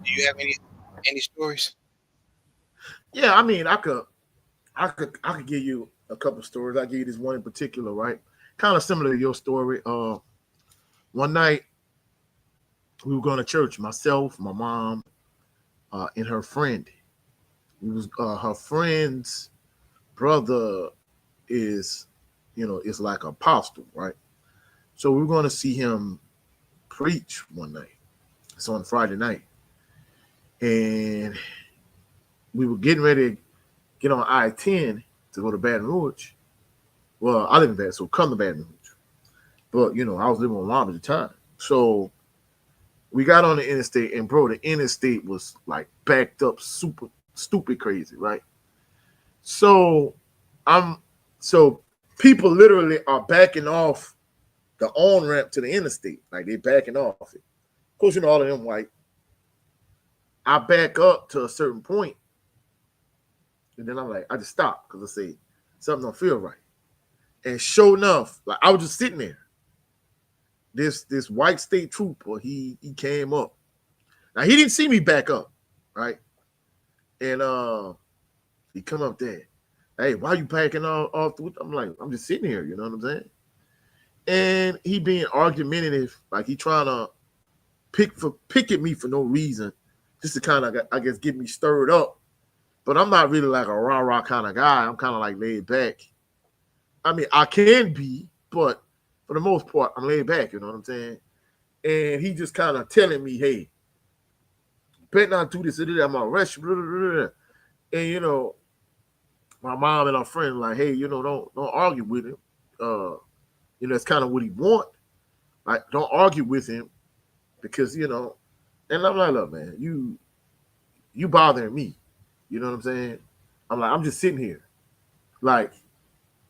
you have any stories? Yeah, I mean, I could give you a couple stories. I give you this one in particular, right? Kind of similar to your story. One night we were going to church. Myself, my mom, and her friend. It was her friend's brother is, is like an apostle, right? So we were going to see him preach one night. It's on Friday night, and we were getting ready to get on I-10 to go to Baton Rouge. Well, I live in Baton, so come to Baton Rouge. But I was living with mom at the time, so we got on the interstate, and bro, the interstate was like backed up, super stupid crazy, right? So I'm so people literally are backing off the on ramp to the interstate, like they backing off it. Of course, all of them white. I back up to a certain point, and then I'm like, I just stop because I say something don't feel right. And sure enough, like I was just sitting there. This white state trooper, he came up. Now he didn't see me back up, right? And he come up there. Hey, why you backing off? I'm like, I'm just sitting here, you know what I'm saying? And he being argumentative, like he trying to pick at me for no reason, just to kind of, I guess, get me stirred up. But I'm not really like a rah-rah kind of guy. I'm kind of like laid back. I mean, I can be, but for the most part, I'm laid back, you know what I'm saying? And he just kind of telling me, hey, better not do this or that, I'm gonna arrest you. Blah, blah, blah. And my mom and our friend like, hey, don't argue with him. It's kind of what he want. Like, don't argue with him because and I'm like, look, man, you bothering me. You know what I'm saying? I'm like, I'm just sitting here. Like,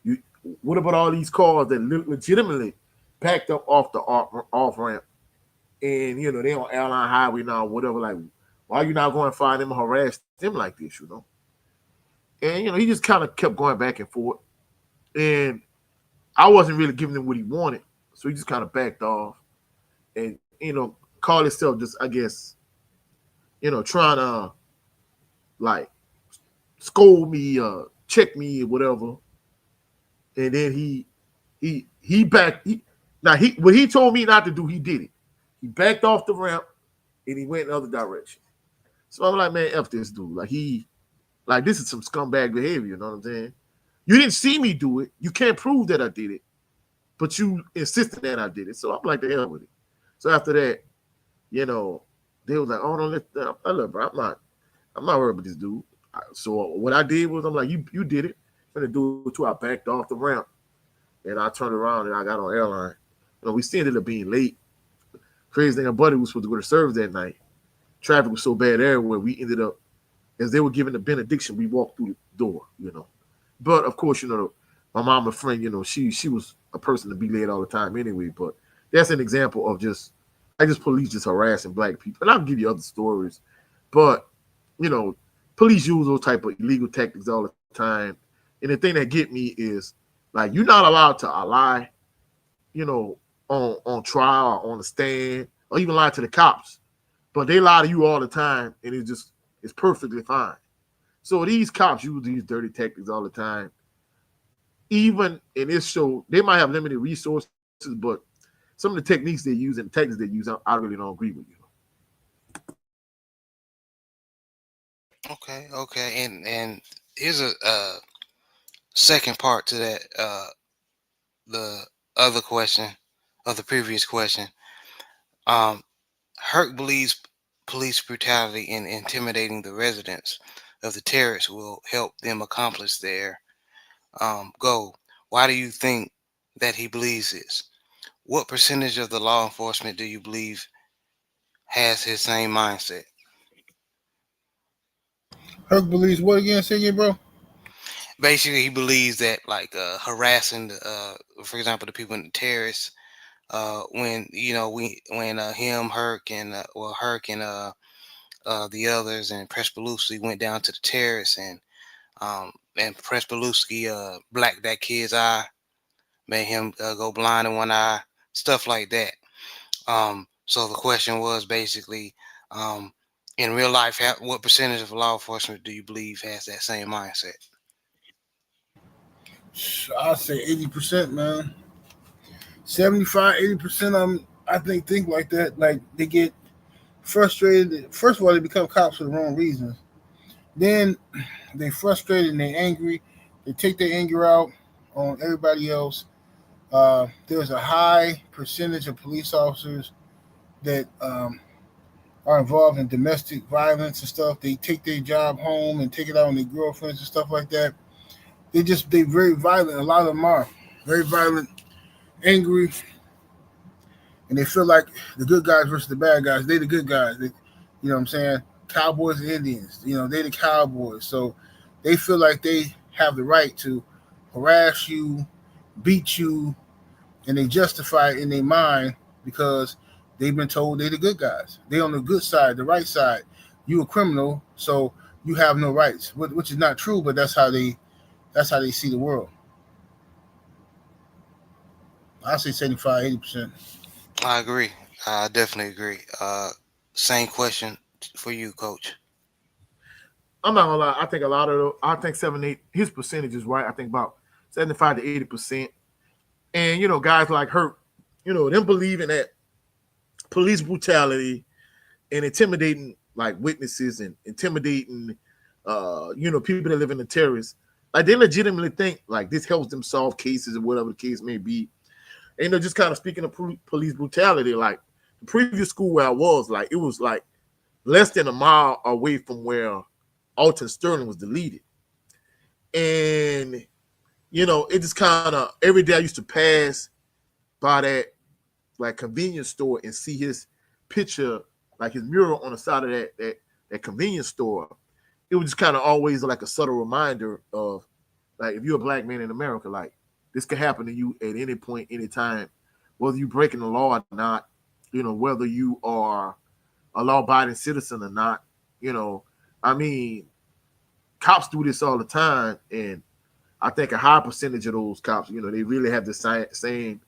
you, what about all these cars that legitimately packed up off the off ramp, and they on airline highway now, whatever. Like, why you not going to find them and harass them like this? And he just kind of kept going back and forth, and I wasn't really giving him what he wanted, so he just kind of backed off, and called himself just, I guess, trying to like scold me, check me, or whatever. And then he backed. What he told me not to do, he did it. He backed off the ramp and he went in the other direction. So I'm like, man, F this dude. Like this is some scumbag behavior, you know what I'm saying? You didn't see me do it. You can't prove that I did it, but you insisted that I did it. So I'm like, the hell with it. So after that, they was like, oh, don't let that. Look, bro, I'm not worried about this dude. So what I did was, I'm like, you did it. I'm gonna do it too. I backed off the ramp and I turned around and I got on airline. We still ended up being late. Crazy thing, our buddy was supposed to go to service that night. Traffic was so bad everywhere. We ended up, as they were giving the benediction, we walked through the door, But of course, my mama friend, she was a person to be late all the time anyway. But that's an example of just police just harassing black people. And I'll give you other stories. But, police use those type of illegal tactics all the time. And the thing that get me is, like, you're not allowed to lie, on trial or on the stand, or even lie to the cops. But they lie to you all the time, and it's perfectly fine. So these cops use these dirty tactics all the time. Even in this show, they might have limited resources, but some of the techniques they use and the tactics they use, I really don't agree with. Okay, and here's a second part to that. The other question of the previous question. Herc believes police brutality in intimidating the residents of the terrace will help them accomplish their goal. Why do you think that he believes this? What percentage of the law enforcement do you believe has his same mindset? Herc believes what again? Say again, bro. Basically, he believes that, like, harassing, for example, the people in the terrace, when him, Herc, and the others and Prespaluski went down to the terrace, and Prespaluski blacked that kid's eye, made him go blind in one eye, stuff like that. So the question was basically, in real life, what percentage of law enforcement do you believe has that same mindset? I'd say 80%, man. 75, 80% of them, I think like that. Like, they get frustrated. First of all, they become cops for the wrong reasons. Then they frustrated and they angry. They take their anger out on everybody else. There's a high percentage of police officers that are involved in domestic violence and stuff. They take their job home and take it out on their girlfriends and stuff like that. They very violent. A lot of them are very violent, angry, and they feel like the good guys versus the bad guys. They the good guys. You know what I'm saying? Cowboys and Indians. They the cowboys. So they feel like they have the right to harass you, beat you, and they justify it in their mind because they've been told they the good guys. They on the good side, the right side. You a criminal, so you have no rights, which is not true, but that's how they see the world. I say 75, 80%. I agree. I definitely agree. Same question for you, Coach. I'm not gonna lie. I think a lot of I think 7, 8. His percentage is right. I think about 75 to 80%. And guys like Herc, them believing that police brutality and intimidating like witnesses and intimidating, people that live in the terrace, like they legitimately think like this helps them solve cases or whatever the case may be. And just kind of speaking of police brutality, like the previous school where I was, like it was like less than a mile away from where Alton Sterling was deleted. And, it just kind of, every day I used to pass by that like convenience store and see his picture, like his mural on the side of that convenience store. it was just kind of always like a subtle reminder of like if you're a black man in America, like this could happen to you at any point, any time, whether you breaking the law or not, whether you are a law-abiding citizen or not, I mean, cops do this all the time, and I think a high percentage of those cops, they really have the same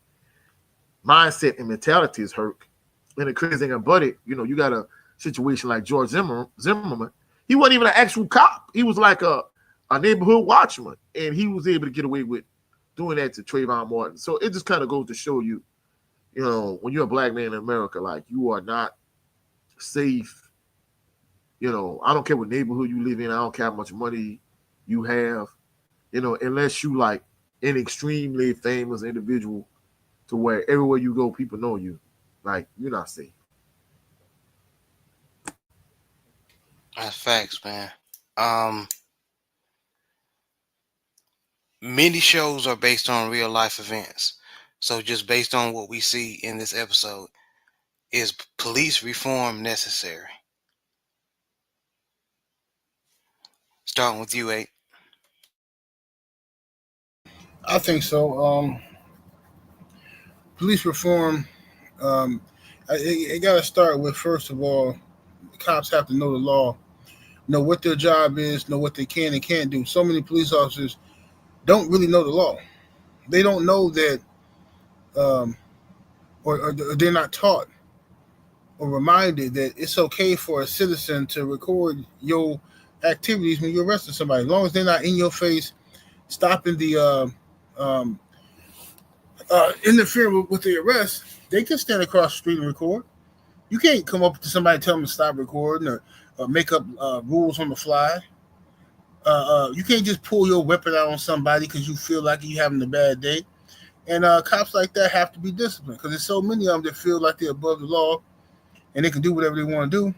mindset and mentality as Herc. And the crazy thing about it, you got a situation like George Zimmerman. He wasn't even an actual cop. He was like a neighborhood watchman, and he was able to get away with doing that to Trayvon Martin. So it just kind of goes to show you, when you're a black man in America, like you are not safe. I don't care what neighborhood you live in. I don't care how much money you have, unless you like an extremely famous individual to where everywhere you go, people know you. Like, you're not safe. That's facts, man. Many shows are based on real life events. So just based on what we see in this episode, is police reform necessary? Starting with you, 8. I think so. Police reform. It got to start with, first of all, cops have to know the law, know what their job is, know what they can and can't do. So many police officers don't really know the law. They don't know that, or they're not taught or reminded that it's okay for a citizen to record your activities when you're arresting somebody, as long as they're not in your face, stopping the interfering with the arrest. They can stand across the street and record. You can't come up to somebody and tell them to stop recording or make up rules on the fly. You can't just pull your weapon out on somebody because you feel like you're having a bad day. And cops like that have to be disciplined because there's so many of them that feel like they're above the law and they can do whatever they want to do.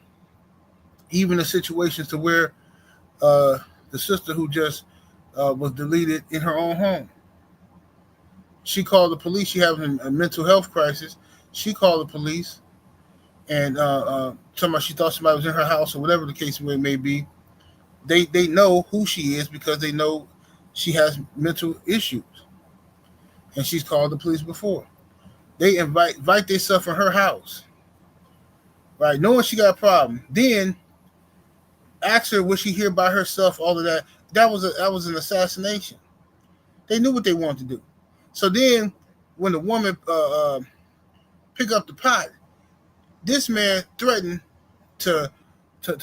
Even in situations to where the sister who just was deleted in her own home. She called the police. She having a mental health crisis. She called the police and she thought somebody was in her house or whatever the case may be. They know who she is because they know she has mental issues. And she's called the police before. They invite themselves in her house. Right, knowing she got a problem. Then ask her, was she here by herself, all of that. That was an assassination. They knew what they wanted to do. So then when the woman picked up the pot, this man threatened to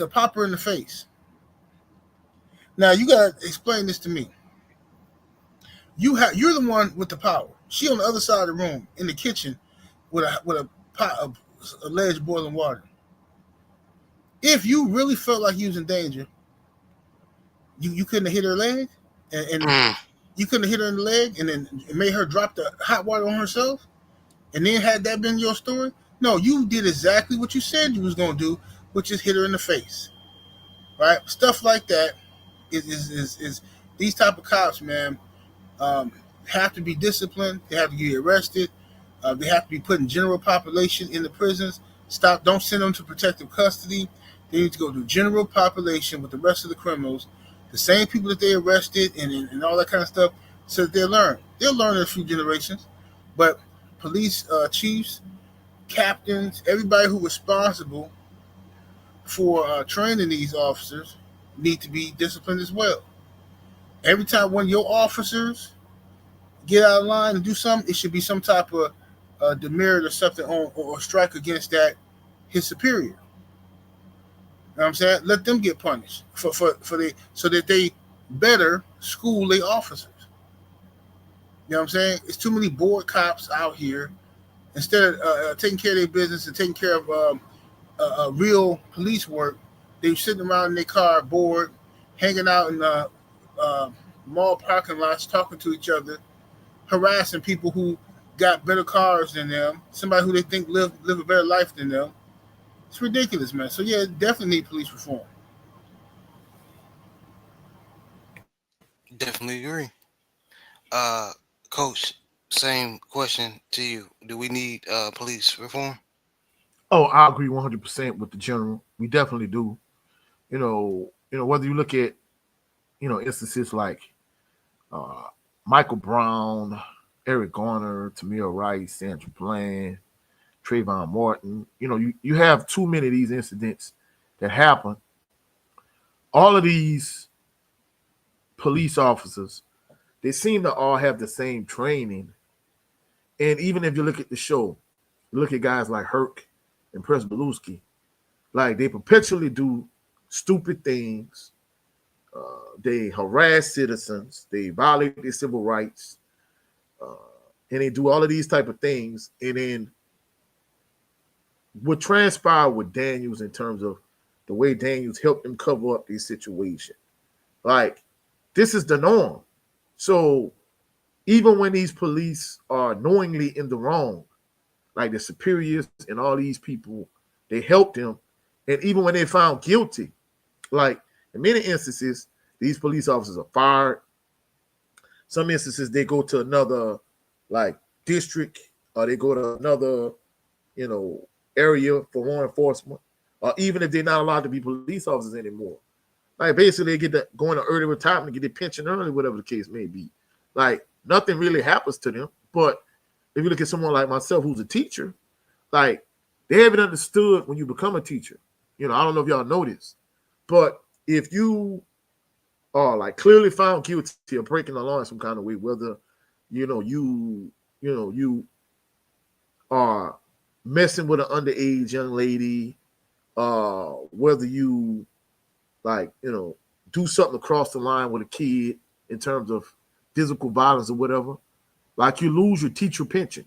pop her in the face. Now you gotta explain this to me. You're the one with the power. She on the other side of the room in the kitchen with a pot of alleged boiling water. If you really felt like you was in danger, you couldn't have hit her leg, and you couldn't have hit her in the leg, and then it made her drop the hot water on herself, and then had that been your story? No, you did exactly what you said you was gonna do, which is hit her in the face, right? Stuff like that is these type of cops, man, have to be disciplined. They have to get arrested. They have to be put in general population in the prisons. Don't send them to protective custody. They need to go to general population with the rest of the criminals, the same people that they arrested and all that kind of stuff, so that they'll learn. They'll learn in a few generations. But police chiefs, captains, everybody who's responsible for training these officers need to be disciplined as well. Every time one of your officers get out of line and do something, it should be some type of demerit or something or strike against that his superior. You know what I'm saying? Let them get punished so that they better school their officers. You know what I'm saying? It's too many bored cops out here. Instead of taking care of their business and taking care of real police work, they're sitting around in their car bored, hanging out in mall parking lots, talking to each other, harassing people who got better cars than them, somebody who they think live a better life than them. It's ridiculous, man. So yeah, definitely need police reform. Definitely agree. Coach, same question to you. Do we need police reform? Oh, I agree 100% with the general. We definitely do. whether you look at, instances like Michael Brown, Eric Garner, Tamir Rice, Sandra Bland, Trayvon Martin, you have too many of these incidents that happen. All of these police officers, they seem to all have the same training. And even if you look at the show, you look at guys like Herc and Pryzbylewski, like they perpetually do stupid things. They harass citizens. They violate their civil rights. And they do all of these type of things. And then what transpired with Daniels in terms of the way Daniels helped them cover up these situations, like this is the norm. So even when these police are knowingly in the wrong, like the superiors and all these people, they helped them. And even when they found guilty, like in many instances, these police officers are fired. Some instances they go to another like district, or they go to another, area for law enforcement, or even if they're not allowed to be police officers anymore. Like basically they get going to early retirement, get their pension early, whatever the case may be. Like nothing really happens to them. But if you look at someone like myself who's a teacher, like they haven't understood when you become a teacher. I don't know if y'all know this, but if you are like clearly found guilty of breaking the law in some kind of way, whether you are messing with an underage young lady, whether you do something across the line with a kid in terms of physical violence or whatever, like you lose your teacher pension.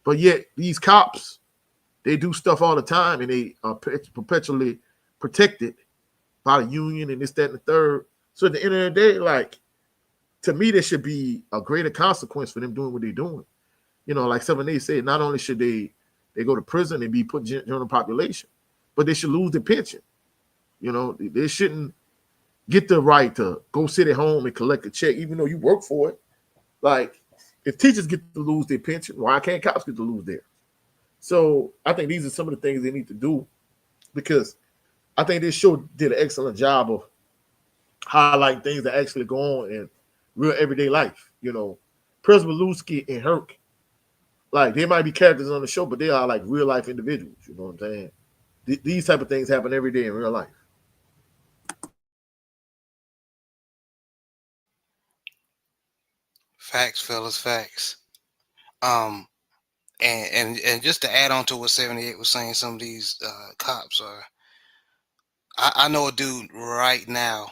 But yet these cops, they do stuff all the time and they are perpetually protected by the union and this, that, and the third. So at the end of the day, like to me, there should be a greater consequence for them doing what they're doing. Like 7A said, not only should they go to prison and be put in general population, but they should lose their pension. They shouldn't get the right to go sit at home and collect a check, even though you work for it. Like, if teachers get to lose their pension, why can't cops get to lose theirs? So I think these are some of the things they need to do, because I think this show did an excellent job of highlighting things that actually go on in real everyday life. Pryzbylewski and Herc, like they might be characters on the show, but they are like real life individuals. You know what I'm saying? These type of things happen every day in real life. Facts, fellas, facts. And just to add on to what 78 was saying, some of these cops are. I know a dude right now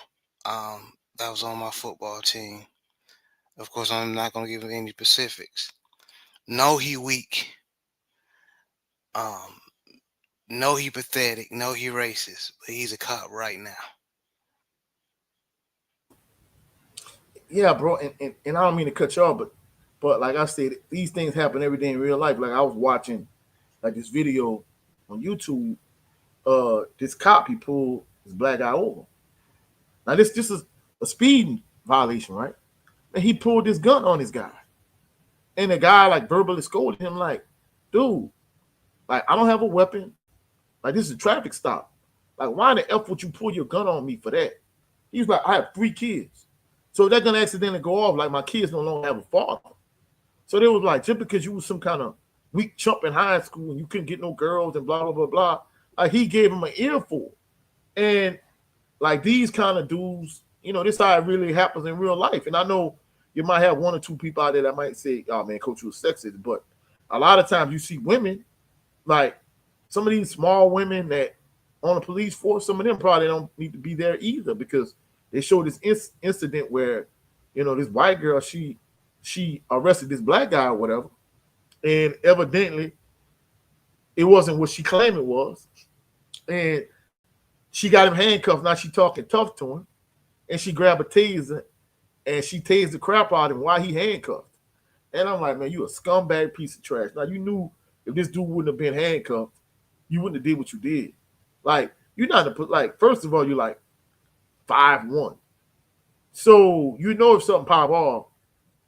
that was on my football team. Of course, I'm not going to give him any specifics. No, he weak. No, he pathetic. No, he racist. But he's a cop right now. Yeah, bro. And I don't mean to cut you off, but like I said, these things happen every day in real life. Like I was watching like this video on YouTube. This cop, he pulled this black guy over. Now this is a speeding violation, right? And he pulled this gun on this guy. And the guy like verbally scolded him like, dude, like I don't have a weapon. Like this is a traffic stop. Like why in the F would you pull your gun on me for that? He was like, I have 3 kids. So they're gonna accidentally go off like my kids no longer have a father. So they was like, just because you was some kind of weak chump in high school and you couldn't get no girls and blah, blah, blah, blah. Like he gave him an earful. And like these kind of dudes, this how it really happens in real life. And I know you might have 1 or 2 people out there that might say, oh man, coach, you was sexist. But a lot of times you see women, like some of these small women that on the police force, some of them probably don't need to be there either, because they showed this incident where, this white girl, she arrested this black guy or whatever. And evidently it wasn't what she claimed it was. And she got him handcuffed. Now she talking tough to him. And she grabbed a taser and she tased the crap out of him while he handcuffed. And I'm like, man, you a scumbag piece of trash. Now you knew if this dude wouldn't have been handcuffed, you wouldn't have did what you did. Like, you're not to put, like, first of all, you're like 5'1". So if something pop off,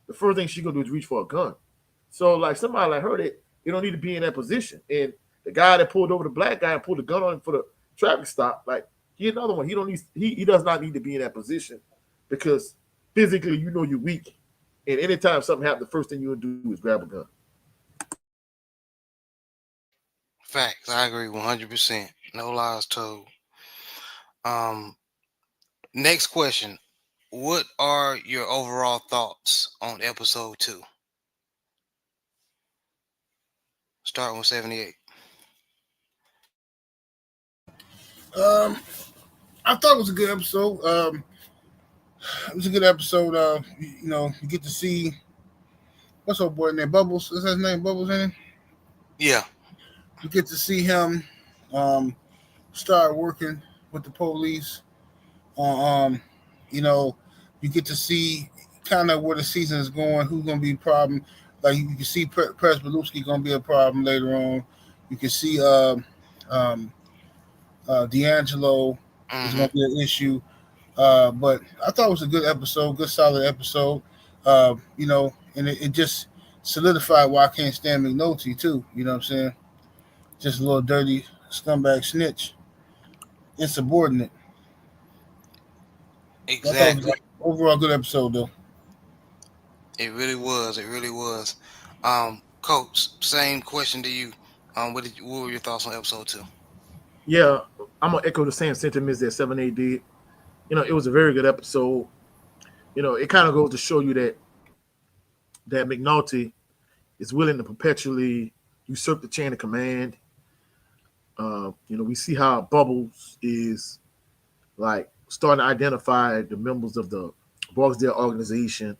the first thing she's gonna do is reach for a gun. So like somebody like her, they don't need to be in that position. And the guy that pulled over the black guy and pulled the gun on him for the traffic stop, like He another one. He don't need. He does not need to be in that position because physically, you know, you're weak, and anytime something happens, the first thing you'll do is grab a gun. Facts. I agree 100%. No lies told. Um, Next question. What are your overall thoughts on episode 2? Starting with 78. I thought it was a good episode. It was a good episode. You get to see what's up, boy name Bubbles. Is his name Bubbles in it? Yeah. You get to see him start working with the police. You know, you get to see kind of where the season is going, who's going to be a problem. Like you can see Presbeluski going to be a problem later on. You can see D'Angelo is going to be an issue. But I thought it was a good episode, good solid episode. And it just solidified why I can't stand McNulty too. You know what I'm saying? Just a little dirty scumbag snitch, insubordinate. Exactly. Overall good episode though. It really was. It really was. Coach, same question to you. What were your thoughts on episode 2? Yeah, I'm gonna echo the same sentiments that 7A did. You know, it was a very good episode. You know, it kind of goes to show you that McNulty is willing to perpetually usurp the chain of command. We see how Bubbles is like starting to identify the members of the Barksdale organization.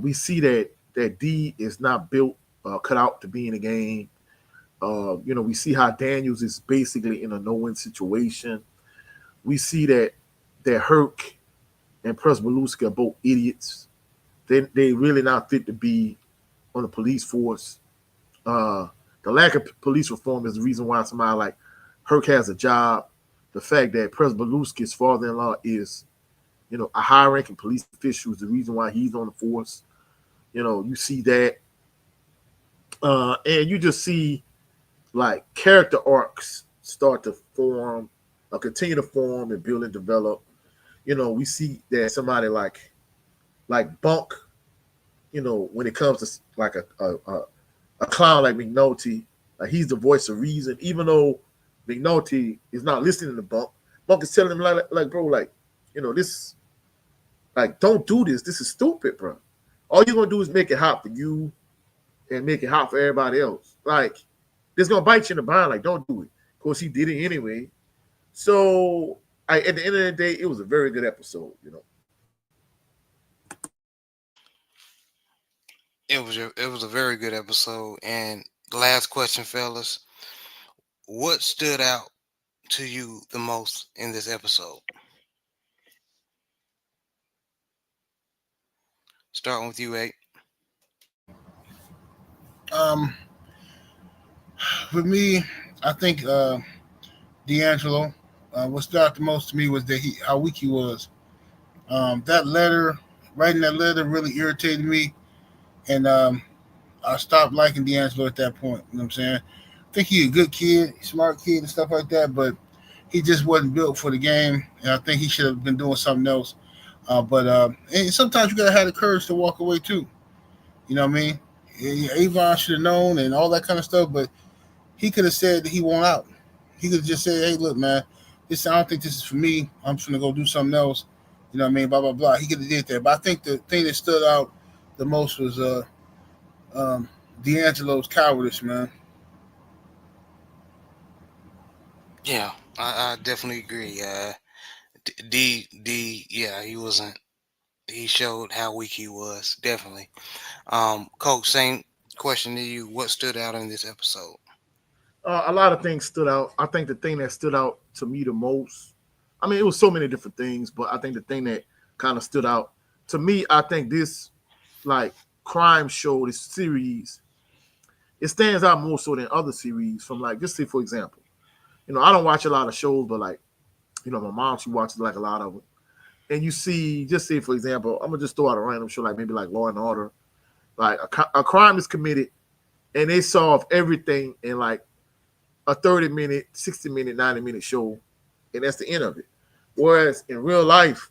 We see that D is not built, cut out to be in the game. We see how Daniels is basically in a no-win situation. We see that Herc and Presbeluski are both idiots. They really not fit to be on the police force. The lack of police reform is the reason why somebody like Herc has a job. The fact that Presbeluski's father-in-law is, a high-ranking police official is the reason why he's on the force. You see that. And you just see, like, character arcs start to form, continue to form and build and develop. We see that somebody like Bunk, when it comes to like a clown like McNulty, he's the voice of reason. Even though McNulty is not listening to Bunk, Bunk is telling him like bro, this, don't do this. This is stupid, bro. All you're gonna do is make it hot for you and make it hot for everybody else. Like, it's gonna bite you in the behind. Like, don't do it. Of course, he did it anyway. So, at the end of the day, it was a very good episode. It was a very good episode. And the last question, fellas, what stood out to you the most in this episode? Starting with you, 8. For me, I think D'Angelo. What stood out the most to me was how weak he was. That letter, writing that letter, really irritated me, and I stopped liking D'Angelo at that point. You know what I'm saying? I think he's a good kid, smart kid, and stuff like that, but he just wasn't built for the game, and I think he should have been doing something else. And sometimes you gotta have the courage to walk away too. You know what I mean? Avon should have known and all that kind of stuff, but he could have said that he won't out. He could have just said, "Hey, look, man, I don't think this is for me. I'm just gonna go do something else." You know what I mean? Blah blah blah. He could have did that, but I think the thing that stood out the most was D'Angelo's cowardice, man. Yeah, I definitely agree. Yeah, he wasn't. He showed how weak he was. Definitely. Coach, same question to you. What stood out in this episode? A lot of things stood out. I think the thing that stood out to me the most, I mean, it was so many different things, but I think the thing that kind of stood out to me, I think this, like, crime show, this series, it stands out more so than other series from, like, just say, for example, I don't watch a lot of shows, but, like, my mom, she watches, like, a lot of them. And you see, just say, for example, I'm going to just throw out a random show, like maybe like Law and Order. Like, a crime is committed, and they solve everything in, like, a 30-minute, 60-minute, 90-minute show. and that's the end of it. Whereas in real life,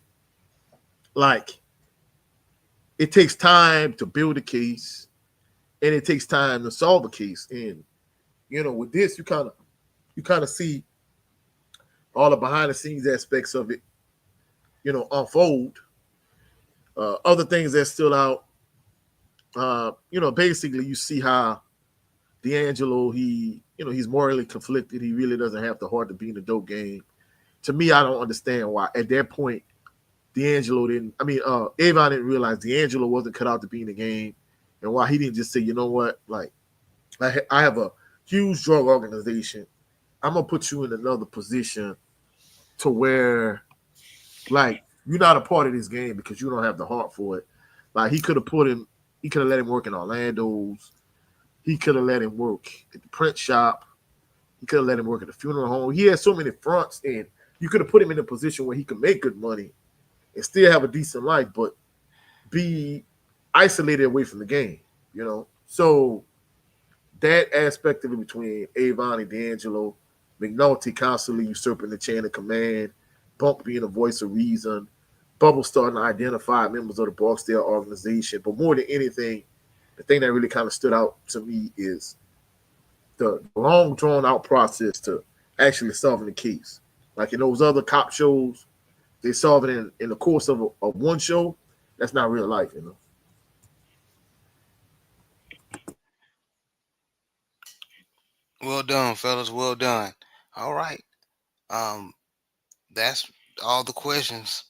like it takes time to build a case, and it takes time to solve a case. And with this, you kind of see all the behind the scenes aspects of it, unfold. Other things that stood out, basically you see how D'Angelo, he's morally conflicted. He really doesn't have the heart to be in the dope game. To me, I don't understand why at that point D'Angelo didn't. I mean, Avon didn't realize D'Angelo wasn't cut out to be in the game, and why he didn't just say, you know what, like I have a huge drug organization. I'm gonna put you in another position to where, like, you're not a part of this game because you don't have the heart for it. Like he could have let him work in Orlando's. He could have let him work at the print shop. He could have let him work at the funeral home. He had so many fronts, and you could have put him in a position where he could make good money and still have a decent life, but be isolated away from the game. So that aspect of it between Avon and D'Angelo, McNulty constantly usurping the chain of command, Bunk being a voice of reason, Bubble starting to identify members of the Barksdale organization. But more than anything, the thing that really kind of stood out to me is the long drawn out process to actually solving the case. Like in those other cop shows, they solve it in the course of one show. That's not real life. Well done, fellas. Well done. All right. That's all the questions.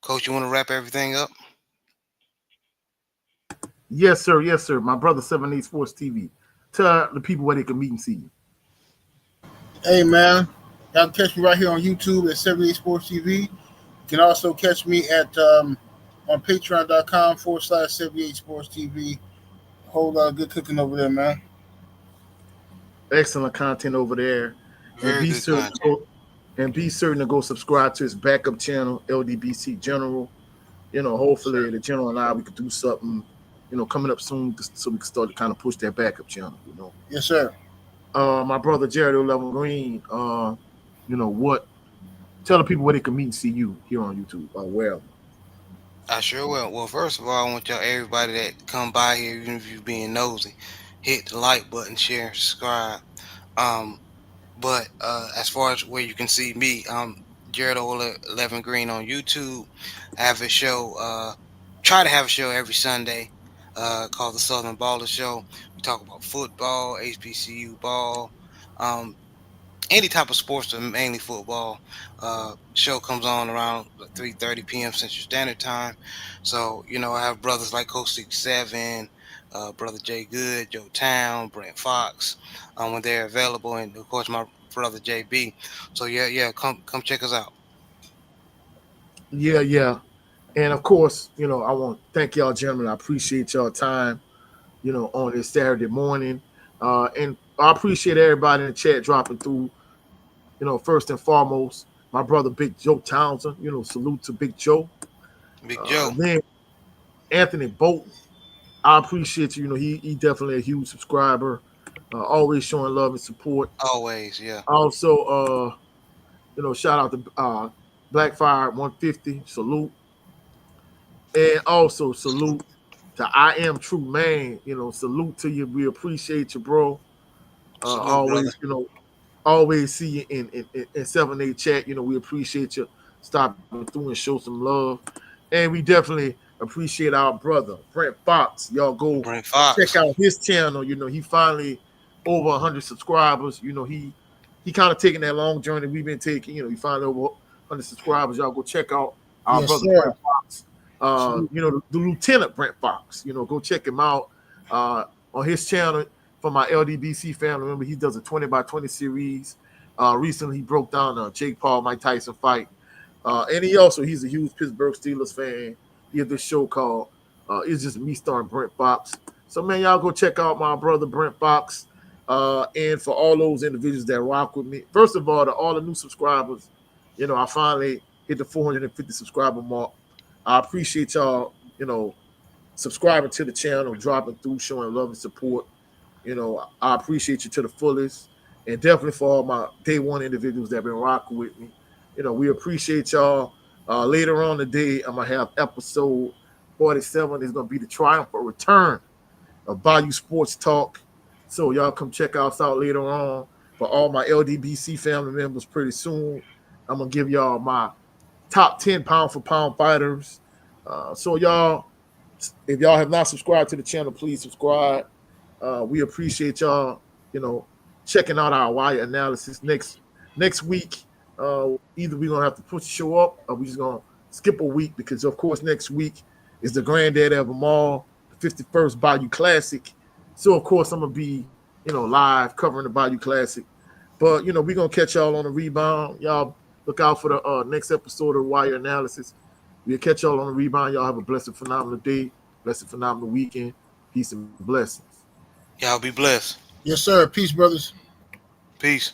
Coach, you want to wrap everything up? Yes, sir. Yes, sir. My brother 78 Sports TV. Tell the people where they can meet and see you. Hey, man. Y'all can catch me right here on YouTube at 78 Sports TV. You can also catch me at on patreon.com/78 Sports TV. A whole lot of good cooking over there, man. Excellent content over there. And Very be good certain content. be certain to go subscribe to his backup channel, LDBC General. Hopefully the general and I, we could do something, coming up soon so we can start to kind of push that backup channel. Yes, sir. My brother Jared 11 Green, what? Tell the people where they can meet and see you here on YouTube or wherever. I sure will. Well, first of all, I want everybody that come by here, even if you're being nosy, hit the like button, share, and subscribe. But as far as where you can see me, Jared 11 Green on YouTube. I have a show, try to have a show every Sunday called the Southern Baller Show. We talk about football, HBCU ball, any type of sports, but mainly football. Show comes on around 3:30 p.m. Central Standard Time. So I have brothers like Coach 67, brother Jay Good, Joe Town, Brent Fox, when they're available, and of course my brother JB. So yeah, come check us out. Yeah, yeah. And of course, I want to thank y'all, gentlemen. I appreciate y'all time, on this Saturday morning. And I appreciate everybody in the chat dropping through. First and foremost, my brother Big Joe Townsend. Salute to Big Joe. Big Joe. Then Anthony Bolton. I appreciate you. He definitely a huge subscriber. Always showing love and support. Always, yeah. Also, shout out to Blackfire 150. Salute. And also salute to I Am True Man. Salute to you. We appreciate you, bro. Salute, Always, brother. Always see you in 7-8 chat. We appreciate you stopping through and show some love. And we definitely appreciate our brother, Brent Fox. Y'all go Brent Fox. check out his channel. He finally over 100 subscribers. He kind of taking that long journey we've been taking. He finally over 100 subscribers. Y'all go check out our Yes, brother sir. Brent Fox. The Lieutenant Brent Fox. Go check him out on his channel. For my LDBC family, remember he does a 20x20 series. Recently he broke down Jake Paul, Mike Tyson fight, and he's a huge Pittsburgh Steelers fan. He has this show called "It's Just Me" starring Brent Fox. So man, y'all go check out my brother Brent Fox. And for all those individuals that rock with me, first of all, to all the new subscribers, I finally hit the 450 subscriber mark. I appreciate y'all, subscribing to the channel, dropping through, showing love and support. I appreciate you to the fullest, and definitely for all my day one individuals that have been rocking with me. we appreciate y'all. Later on today, I'm gonna have episode 47. Is gonna be the triumphant return of Bayou Sports Talk. So y'all come check us out later on. For all my LDBC family members, pretty soon, I'm gonna give y'all my top 10 pound for pound fighters. So y'all, if y'all have not subscribed to the channel, please subscribe. We appreciate y'all, checking out our wire analysis next week. Either we're gonna have to put the show up or we just gonna skip a week because of course next week is the granddaddy of them all, the 51st Bayou Classic. So of course I'm gonna be, live covering the Bayou Classic. But we're gonna catch y'all on the rebound. Y'all look out for the next episode of Wire Analysis. We'll catch y'all on the rebound. Y'all have a blessed, phenomenal day, blessed, phenomenal weekend. Peace and blessings. Y'all be blessed. Yes, sir. Peace, brothers. Peace.